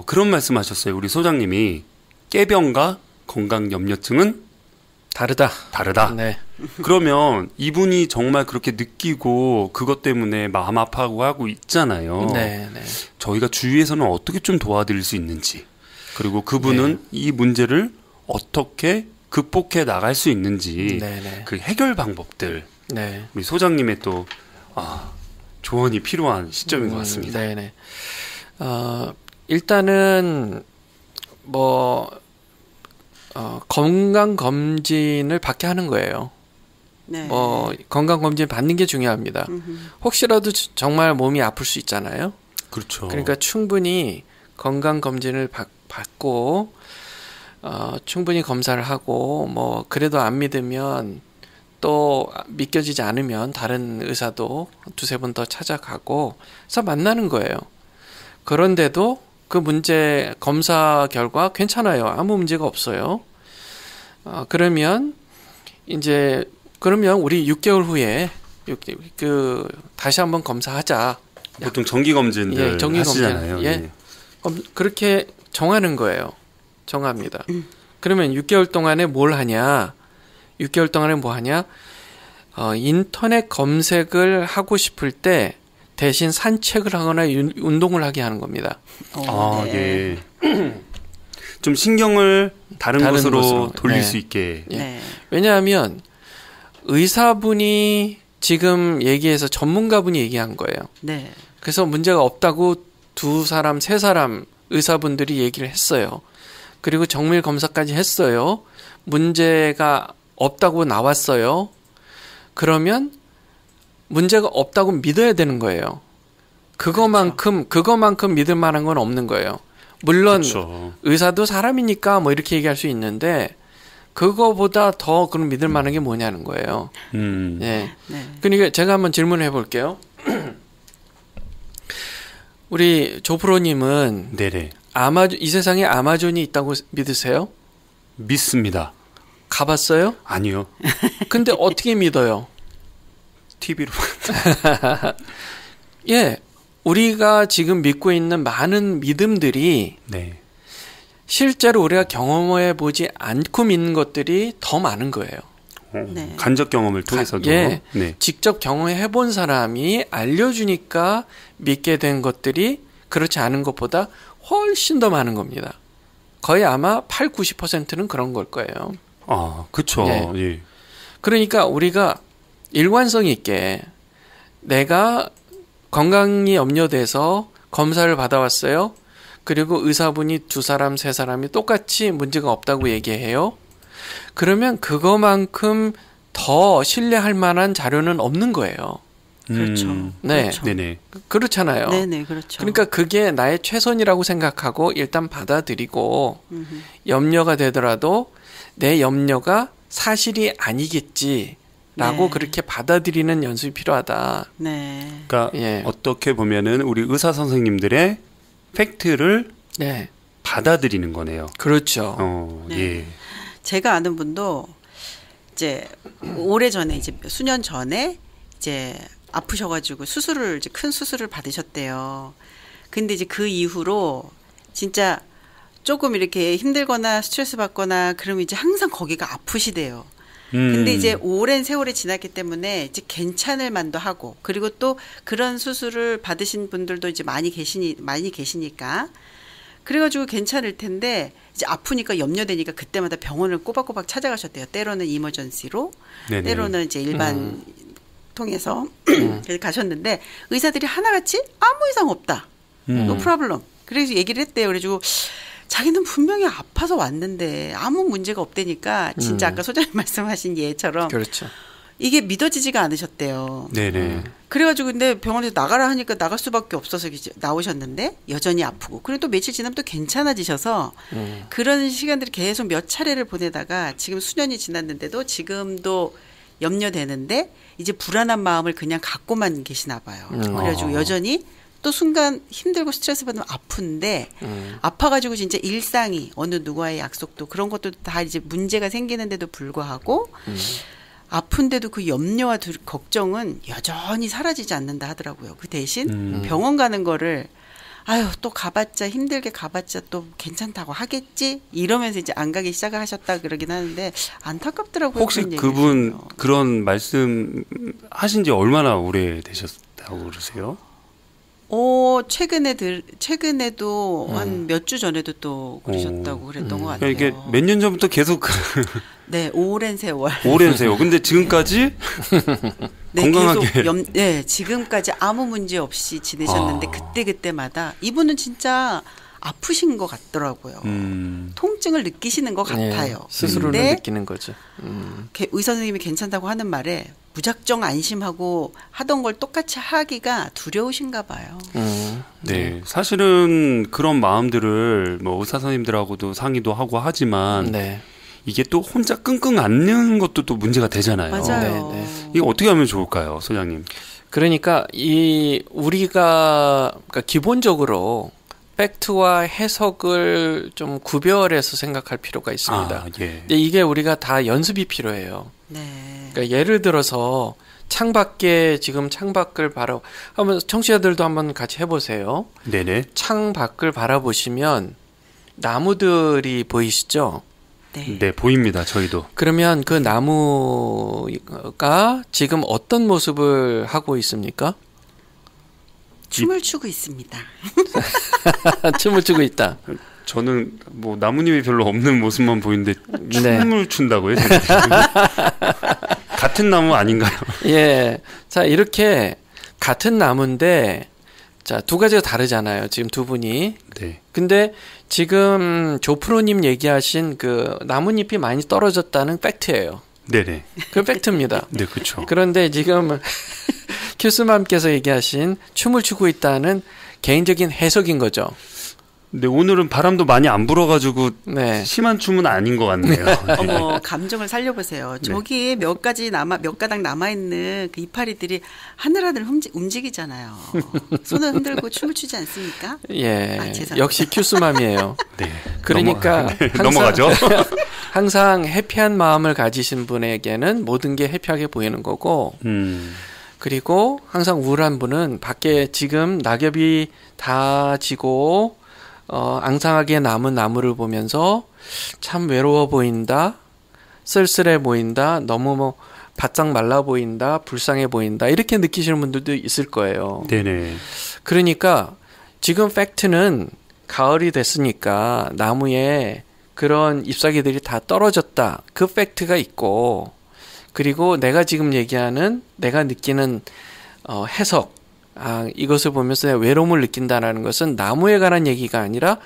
그런 말씀하셨어요. 우리 소장님이 깨병과 건강 염려증은 다르다. 다르다. 그러면 이분이 정말 그렇게 느끼고 그것 때문에 마음 아파하고 하고 있잖아요. 네. 저희가 주위에서는 어떻게 좀 도와드릴 수 있는지, 그리고 그분은 이 문제를 어떻게 극복해 나갈 수 있는지 그 해결 방법들 우리 소장님의 또 조언이 필요한 시점인 것 같습니다. 네네. 일단은 건강 검진을 받게 하는 거예요. 네. 건강 검진 받는 게 중요합니다. 혹시라도 정말 몸이 아플 수 있잖아요. 그렇죠. 그러니까 충분히 건강 검진을 받고 충분히 검사를 하고 그래도 안 믿으면 또 믿겨지지 않으면 다른 의사도 두세 번 더 찾아가고 해서 만나는 거예요. 그런데도 그 문제 검사 결과 괜찮아요. 아무 문제가 없어요. 그러면 우리 6개월 후에 다시 한번 검사하자. 보통 정기 검진들 하시잖아요. 그렇게 정하는 거예요. 정합니다. 그러면 6개월 동안에 뭘 하냐? 6개월 동안에 뭐 하냐? 인터넷 검색을 하고 싶을 때 대신 산책을 하거나 운동을 하게 하는 겁니다. 예. 좀 신경을 다른 곳으로 돌릴 수 있게. 왜냐하면 의사분이 지금 얘기해서 전문가분이 얘기한 거예요. 그래서 문제가 없다고 2사람, 3사람 의사분들이 얘기를 했어요. 그리고 정밀 검사까지 했어요. 문제가 없다고 나왔어요. 그러면 문제가 없다고 믿어야 되는 거예요. 그거만큼 믿을 만한 건 없는 거예요. 물론 의사도 사람이니까 이렇게 얘기할 수 있는데 그거보다 더 그럼 믿을 만한 게 뭐냐는 거예요. 그러니까 제가 한번 질문해 볼게요. 우리 조프로님은 이 세상에 아마존이 있다고 믿으세요? 믿습니다. 가봤어요? 아니요. 근데 어떻게 믿어요? TV로. 우리가 지금 믿고 있는 많은 믿음들이 실제로 우리가 경험해 보지 않고 믿는 것들이 더 많은 거예요. 간접 경험을 통해서도. 직접 경험해 본 사람이 알려주니까 믿게 된 것들이 그렇지 않은 것보다 훨씬 더 많은 겁니다. 거의 아마 80-90%는 그런 걸 거예요. 그렇죠. 그러니까 우리가 일관성 있게 내가 건강이 염려돼서 검사를 받아왔어요. 그리고 의사분이 2사람, 3사람이 똑같이 문제가 없다고 얘기해요. 그러면 그거만큼 더 신뢰할 만한 자료는 없는 거예요. 그렇죠. 그렇잖아요. 그렇죠. 그러니까 그게 나의 최선이라고 생각하고 일단 받아들이고 염려가 되더라도 내 염려가 사실이 아니겠지 라고 네. 그렇게 받아들이는 연습이 필요하다. 네. 그러니까 예. 어떻게 보면은 우리 의사 선생님들의 팩트를 네. 받아들이는 거네요. 그렇죠. 네. 예. 제가 아는 분도 이제 오래전에 이제 수년 전에 이제 아프셔가지고 수술을 이제 큰 수술을 받으셨대요. 근데 이제 그 이후로 진짜 조금 이렇게 힘들거나 스트레스 받거나 그러면 이제 항상 거기가 아프시대요. 근데 이제 오랜 세월이 지났기 때문에 이제 괜찮을 만도 하고 그리고 또 그런 수술을 받으신 분들도 이제 많이 계시니까 그래가지고 괜찮을 텐데 이제 아프니까 염려되니까 그때마다 병원을 꼬박꼬박 찾아가셨대요. 때로는 이머전시로, 네네. 때로는 이제 일반 통해서 그래서 가셨는데 의사들이 하나같이 아무 이상 없다, no problem. 그래서 얘기를 했대요. 그래가지고 자기는 분명히 아파서 왔는데 아무 문제가 없다니까 진짜 아까 소장님 말씀하신 예처럼 그렇죠. 이게 믿어지지가 않으셨대요. 네네. 그래가지고 근데 병원에서 나가라 하니까 나갈 수밖에 없어서 이제 나오셨는데 여전히 아프고 그리고 또 며칠 지나면 또 괜찮아지셔서 그런 시간들을 계속 몇 차례를 보내다가 지금 수년이 지났는데도 지금도 염려되는데 이제 불안한 마음을 그냥 갖고만 계시나 봐요. 그래가지고 여전히 또 순간 힘들고 스트레스 받으면 아픈데 아파가지고 진짜 일상이 어느 누구와의 약속도 그런 것도 다 이제 문제가 생기는데도 불구하고 아픈데도 그 염려와 걱정은 여전히 사라지지 않는다 하더라고요. 그 대신 병원 가는 거를 아유 또 가봤자 힘들게 가봤자 또 괜찮다고 하겠지 이러면서 이제 안 가기 시작하셨다 그러긴 하는데 안타깝더라고요. 혹시 그분 그런 말씀 하신 지 얼마나 오래 되셨다고 그러세요? 최근에도 한 몇 주 전에도 또 그러셨다고 그랬던 것 같아요. 이게 몇 년 전부터 계속 네, 오랜 세월. 오랜 세월. 근데 지금까지 네, 건강하게. 네, 지금까지 아무 문제 없이 지내셨는데 그때마다 이분은 진짜 아프신 것 같더라고요. 통증을 느끼시는 것 같아요. 네, 스스로는 느끼는 거죠. 의사 선생님이 괜찮다고 하는 말에 무작정 안심하고 하던 걸 똑같이 하기가 두려우신가 봐요. 네, 사실은 그런 마음들을 뭐 의사 선생님들하고도 상의도 하고 하지만 네. 이게 또 혼자 끙끙 앓는 것도 또 문제가 되잖아요. 맞아요. 네, 이거 어떻게 하면 좋을까요, 소장님? 그러니까 우리가 그러니까 기본적으로 팩트와 해석을 좀 구별해서 생각할 필요가 있습니다. 예. 근데 이게 우리가 다 연습이 필요해요. 네. 그러니까 예를 들어서 지금 창밖을 한번 청취자들도 한번 같이 해보세요. 네네. 창밖을 바라보시면 나무들이 보이시죠? 네. 네, 보입니다. 저희도. 그러면 그 나무가 지금 어떤 모습을 하고 있습니까? 춤을 추고 있습니다. 춤을 추고 있다. 저는 뭐 나뭇잎이 별로 없는 모습만 보이는데 춤을 춘다고요? 같은 나무 아닌가요? 예. 자, 이렇게 같은 나무인데 자, 두 가지가 다르잖아요. 지금 두 분이. 네. 근데 지금 조프로님 얘기하신 그 나뭇잎이 많이 떨어졌다는 팩트예요. 네네. 그 팩트입니다. 네, 그렇죠. 그런데 지금 큐스맘께서 얘기하신 춤을 추고 있다는 개인적인 해석인 거죠. 네, 오늘은 바람도 많이 안 불어가지고 네. 심한 춤은 아닌 것 같네요. 어머, 감정을 살려보세요. 저기 몇 가닥 남아있는 그 이파리들이 하늘하늘 움직이잖아요. 손을 흔들고 춤을 추지 않습니까? 예. 죄송합니다. 역시 큐스맘이에요. 네. 그러니까 넘어가죠. 항상 해피한 마음을 가지신 분에게는 모든 게 해피하게 보이는 거고, 그리고 항상 우울한 분은 밖에 지금 낙엽이 다 지고 앙상하게 남은 나무를 보면서 참 외로워 보인다, 쓸쓸해 보인다, 너무 바짝 말라 보인다, 불쌍해 보인다 이렇게 느끼시는 분들도 있을 거예요. 네네. 그러니까 지금 팩트는 가을이 됐으니까 나무에 그런 잎사귀들이 다 떨어졌다. 그 팩트가 있고, 그리고 내가 지금 얘기하는 내가 느끼는 해석, 이것을 보면서 내가 외로움을 느낀다는 것은 나무에 관한 얘기가 아니라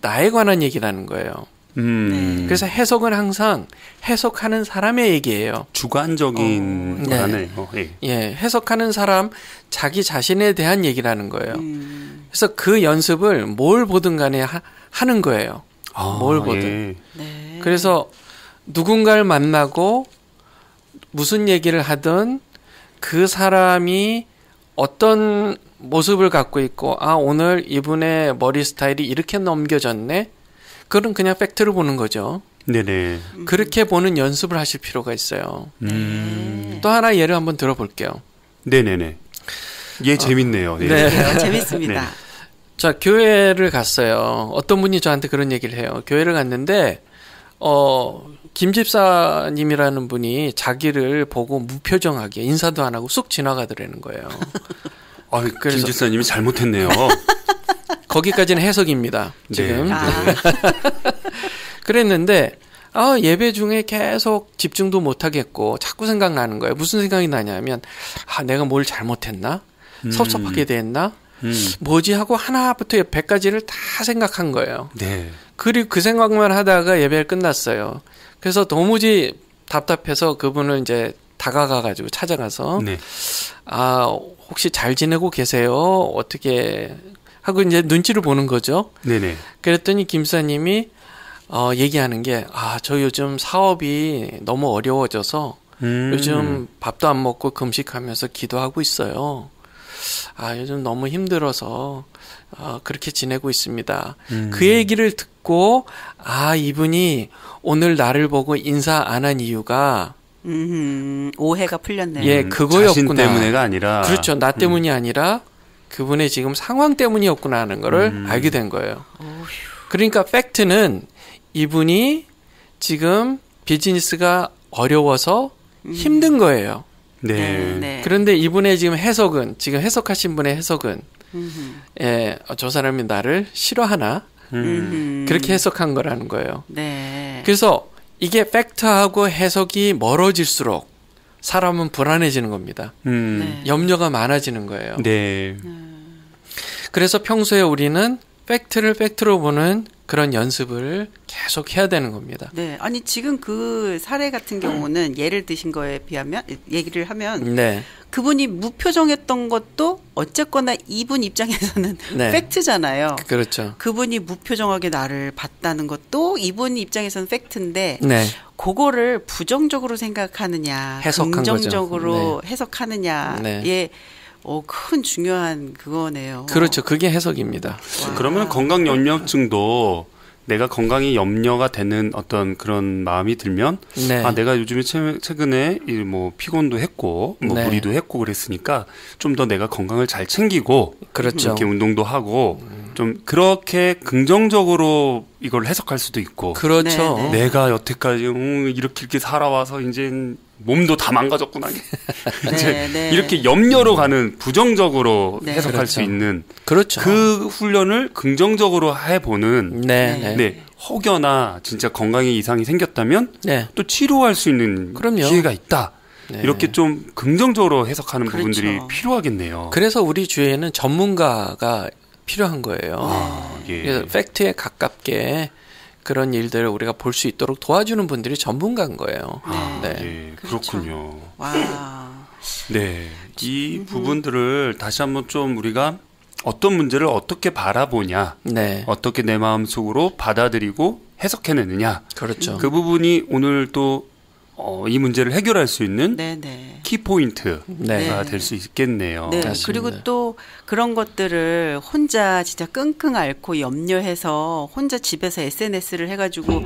나에 관한 얘기라는 거예요. 그래서 해석은 항상 해석하는 사람의 얘기예요. 주관적인 거라네요. 네. 예, 해석하는 사람 자기 자신에 대한 얘기라는 거예요. 그래서 그 연습을 뭘 보든 간에 하는 거예요. 뭘 보든. 예. 네. 그래서 누군가를 만나고 무슨 얘기를 하든 그 사람이 어떤 모습을 갖고 있고 오늘 이분의 머리 스타일이 이렇게 넘겨졌네. 그건 그냥 팩트를 보는 거죠. 네네. 그렇게 보는 연습을 하실 필요가 있어요. 또 하나 예를 한번 들어볼게요. 네네네. 얘 재밌네요. 네. 네. 재밌습니다. 네. 자, 교회를 갔어요. 어떤 분이 저한테 그런 얘기를 해요. 교회를 갔는데 김 집사님이라는 분이 자기를 보고 무표정하게 인사도 안 하고 쑥 지나가더라는 거예요. 김 집사님이 잘못했네요. 거기까지는 해석입니다. 지금. 네. 그랬는데 예배 중에 계속 집중도 못 하겠고 자꾸 생각나는 거예요. 무슨 생각이 나냐면 내가 뭘 잘못했나? 섭섭하게 됐나? 뭐지 하고 하나부터 100까지를 다 생각한 거예요. 네. 그리고 그 생각만 하다가 예배를 끝났어요. 그래서 도무지 답답해서 그분을 이제 다가가가지고 찾아가서 네. 혹시 잘 지내고 계세요? 어떻게 하고 이제 눈치를 보는 거죠. 네네. 그랬더니 김사님이 얘기하는 게 저 요즘 사업이 너무 어려워져서 요즘 밥도 안 먹고 금식하면서 기도하고 있어요. 요즘 너무 힘들어서 그렇게 지내고 있습니다. 그 얘기를 듣고 이분이 오늘 나를 보고 인사 안 한 이유가 오해가 풀렸네요. 예, 그거였구나. 자신 때문에가 아니라. 그렇죠. 나 때문이 아니라 그분의 지금 상황 때문이었구나 하는 거를 알게 된 거예요. 그러니까 팩트는 이분이 지금 비즈니스가 어려워서 힘든 거예요. 네. 그런데 이분의 지금 해석은, 지금 해석하신 분의 해석은, 저 사람이 나를 싫어하나? 그렇게 해석한 거라는 거예요. 네. 그래서 이게 팩트하고 해석이 멀어질수록 사람은 불안해지는 겁니다. 네. 염려가 많아지는 거예요. 네. 그래서 평소에 우리는 팩트를 팩트로 보는 그런 연습을 계속 해야 되는 겁니다. 네. 아니, 지금 그 사례 같은 경우는 예를 드신 거에 비하면, 얘기를 하면, 네. 그분이 무표정했던 것도 어쨌거나 이분 입장에서는 네. 팩트잖아요. 그렇죠. 그분이 무표정하게 나를 봤다는 것도 이분 입장에서는 팩트인데, 네. 그거를 부정적으로 생각하느냐, 해석한 긍정적으로 거죠. 네. 해석하느냐에 네. 큰 중요한 그거네요. 그렇죠. 그게 해석입니다. 그러면 건강 염려증도 내가 건강이 염려가 되는 어떤 그런 마음이 들면 네. 내가 요즘에 최근에 뭐 피곤도 했고 뭐 네. 무리도 했고 그랬으니까 좀 더 내가 건강을 잘 챙기고 그렇죠. 이렇게 운동도 하고 좀 그렇게 긍정적으로 이걸 해석할 수도 있고 그렇죠. 네, 네. 내가 여태까지 이렇게 살아와서 이제 몸도 다 망가졌구나. 이제 네. 이렇게 염려로 가는 부정적으로 네. 해석할 그렇죠. 수 있는 그렇죠. 그 훈련을 긍정적으로 해보는 네. 네, 혹여나 진짜 건강에 이상이 생겼다면 네. 또 치료할 수 있는 그럼요. 기회가 있다. 네. 이렇게 좀 긍정적으로 해석하는 그렇죠. 부분들이 필요하겠네요. 그래서 우리 주위에는 전문가가 필요한 거예요. 예. 그래서 팩트에 가깝게 그런 일들을 우리가 볼 수 있도록 도와주는 분들이 전문가인 거예요. 네. 예, 그렇죠. 그렇군요. 와. 네, 이 부분들을 다시 한번 좀 우리가 어떤 문제를 어떻게 바라보냐, 네. 어떻게 내 마음속으로 받아들이고 해석해내느냐, 그렇죠. 그 부분이 오늘 또 이 문제를 해결할 수 있는 네네. 키포인트가 네. 될 수 있겠네요. 네. 맞습니다. 그리고 또 그런 것들을 혼자 진짜 끙끙 앓고 염려해서 혼자 집에서 SNS를 해가지고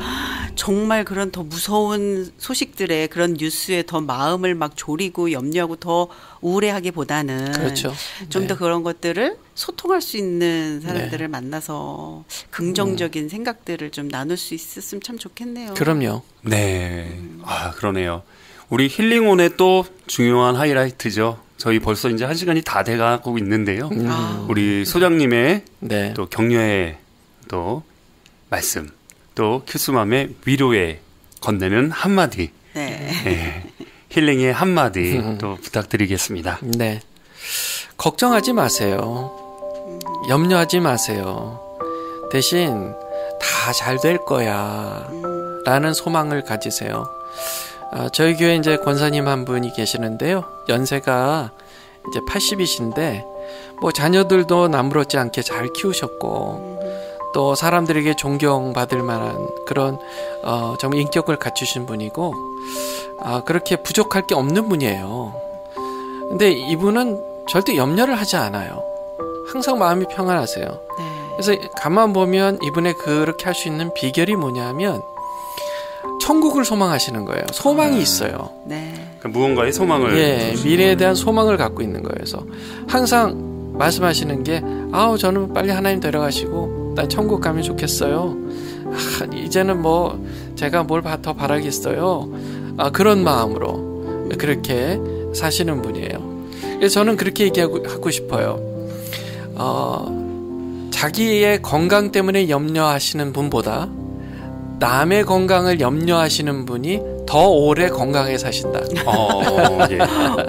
정말 그런 더 무서운 소식들에 그런 뉴스에 더 마음을 막 졸이고 염려하고 더 우울해하기보다는 그렇죠. 좀 더 네. 그런 것들을 소통할 수 있는 사람들을 만나서 긍정적인 생각들을 좀 나눌 수 있었으면 참 좋겠네요. 그럼요. 네, 그러네요. 우리 힐링온의 또 중요한 하이라이트죠. 저희 벌써 이제 1시간이 다 돼가고 있는데요. 우리 소장님의 네. 또 격려의 또 말씀, 또 큐스맘의 위로에 건네는 한마디, 네. 네, 힐링의 한마디 또 부탁드리겠습니다. 네. 걱정하지 마세요. 염려하지 마세요. 대신 다 잘 될 거야. 라는 소망을 가지세요. 저희 교회 이제 권사님 한 분이 계시는데요. 연세가 이제 80이신데, 뭐 자녀들도 남부럽지 않게 잘 키우셨고, 또 사람들에게 존경받을 만한 그런 정말 인격을 갖추신 분이고 그렇게 부족할 게 없는 분이에요. 근데 이분은 절대 염려를 하지 않아요. 항상 마음이 평안하세요. 네. 그래서 가만 보면 이분의 그렇게 할 수 있는 비결이 뭐냐면 천국을 소망하시는 거예요. 소망이 있어요. 네. 그러니까 무언가의 소망을. 예, 미래에 대한 소망을 갖고 있는 거예요. 그래서 항상 말씀하시는 게 저는 빨리 하나님 데려가시고 난 천국 가면 좋겠어요. 이제는 뭐 제가 뭘 더 바라겠어요. 그런 마음으로 그렇게 사시는 분이에요. 그래서 저는 그렇게 얘기하고 싶어요. 자기의 건강 때문에 염려하시는 분보다 남의 건강을 염려하시는 분이 더 오래 건강하게 사신다. 예.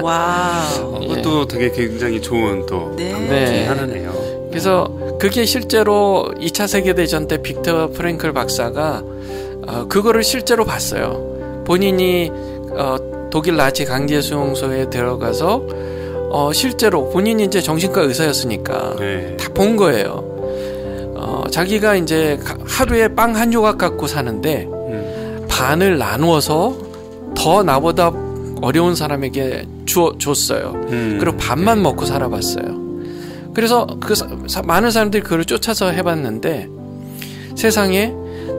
와우. 그것도 되게 굉장히 좋은 또 네. 방법 중에 하나네요. 그래서 그게 실제로 2차 세계대전 때 빅터 프랭클 박사가 그거를 실제로 봤어요. 본인이 독일 나치 강제 수용소에 들어가서 실제로 본인이 이제 정신과 의사였으니까 네. 다 본 거예요. 자기가 이제 하루에 빵 한 조각 갖고 사는데 반을 나누어서 더 나보다 어려운 사람에게 줬어요. 그리고 반만 먹고 살아봤어요. 그래서 많은 사람들이 그걸 쫓아서 해봤는데 세상에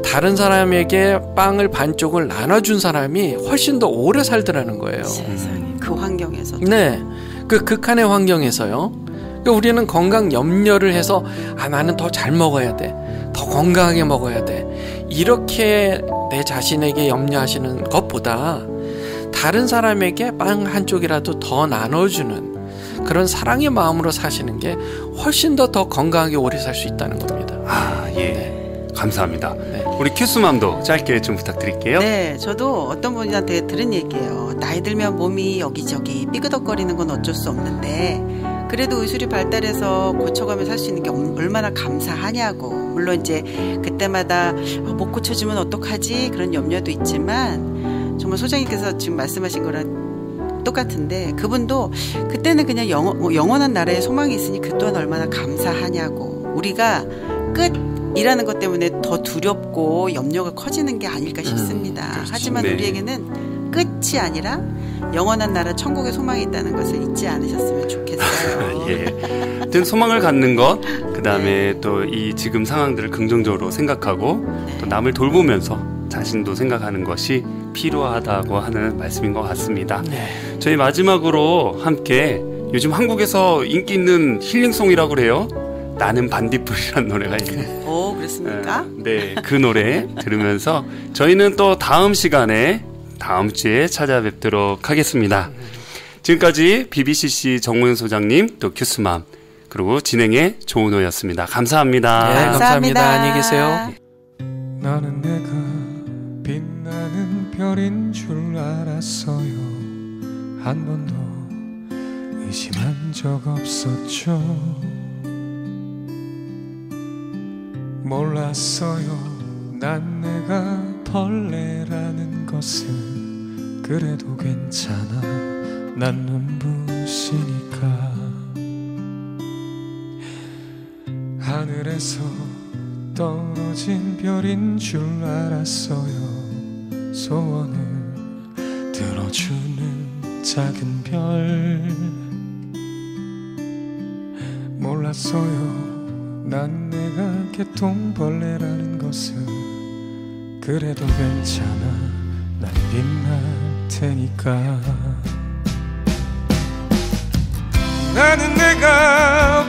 다른 사람에게 빵을 반쪽을 나눠준 사람이 훨씬 더 오래 살더라는 거예요. 세상에 그 환경에서. 네, 그 극한의 환경에서요. 그러니까 우리는 건강 염려를 해서 나는 더 잘 먹어야 돼, 더 건강하게 먹어야 돼, 이렇게 내 자신에게 염려하시는 것보다 다른 사람에게 빵 한 쪽이라도 더 나눠주는 그런 사랑의 마음으로 사시는 게 훨씬 더 건강하게 오래 살 수 있다는 겁니다. 예. 네. 감사합니다. 네. 우리 큐스맘도 짧게 좀 부탁드릴게요. 네, 저도 어떤 분한테 들은 얘기예요. 나이 들면 몸이 여기저기 삐그덕거리는 건 어쩔 수 없는데 그래도 의술이 발달해서 고쳐가며 살 수 있는 게 얼마나 감사하냐고. 물론 이제 그때마다 못 고쳐주면 어떡하지 그런 염려도 있지만 정말 소장님께서 지금 말씀하신 거랑 똑같은데 그분도 그때는 그냥 영원한 나라에 소망이 있으니 그 또한 얼마나 감사하냐고. 우리가 끝이라는 것 때문에 더 두렵고 염려가 커지는 게 아닐까 싶습니다. 그렇죠. 하지만 네. 우리에게는 끝이 아니라 영원한 나라 천국에 소망이 있다는 것을 잊지 않으셨으면 좋겠어요. 예. 하여튼 소망을 갖는 것, 그 다음에 또 이 지금 상황들을 긍정적으로 생각하고 또 남을 돌보면서 자신도 생각하는 것이 필요하다고 하는 말씀인 것 같습니다. 네. 저희 마지막으로 함께 요즘 한국에서 인기 있는 힐링송이라고 그래요. 나는 반딧불이라는 노래가 있네요. 오, 그렇습니까? 네, 그 노래 들으면서 저희는 또 다음 시간에 다음 주에 찾아뵙도록 하겠습니다. 지금까지 BBCC 정모현 소장님, 또 큐스맘, 그리고 진행의 조은호였습니다. 감사합니다. 네, 감사합니다. 안녕히 계세요. 나는 내가 빛나는 별인 줄 알았어요. 한 번도 의심한 적 없었죠. 몰랐어요. 난 내가 벌레라는 것을. 그래도 괜찮아. 난 눈부시니까. 하늘에서 떨어진 별인 줄 알았어요. 소원을 들어주는 작은 별. 몰랐어요. 난 내가 개통벌레라는 것을. 그래도 괜찮아. 난 빛날 테니까. 나는 내가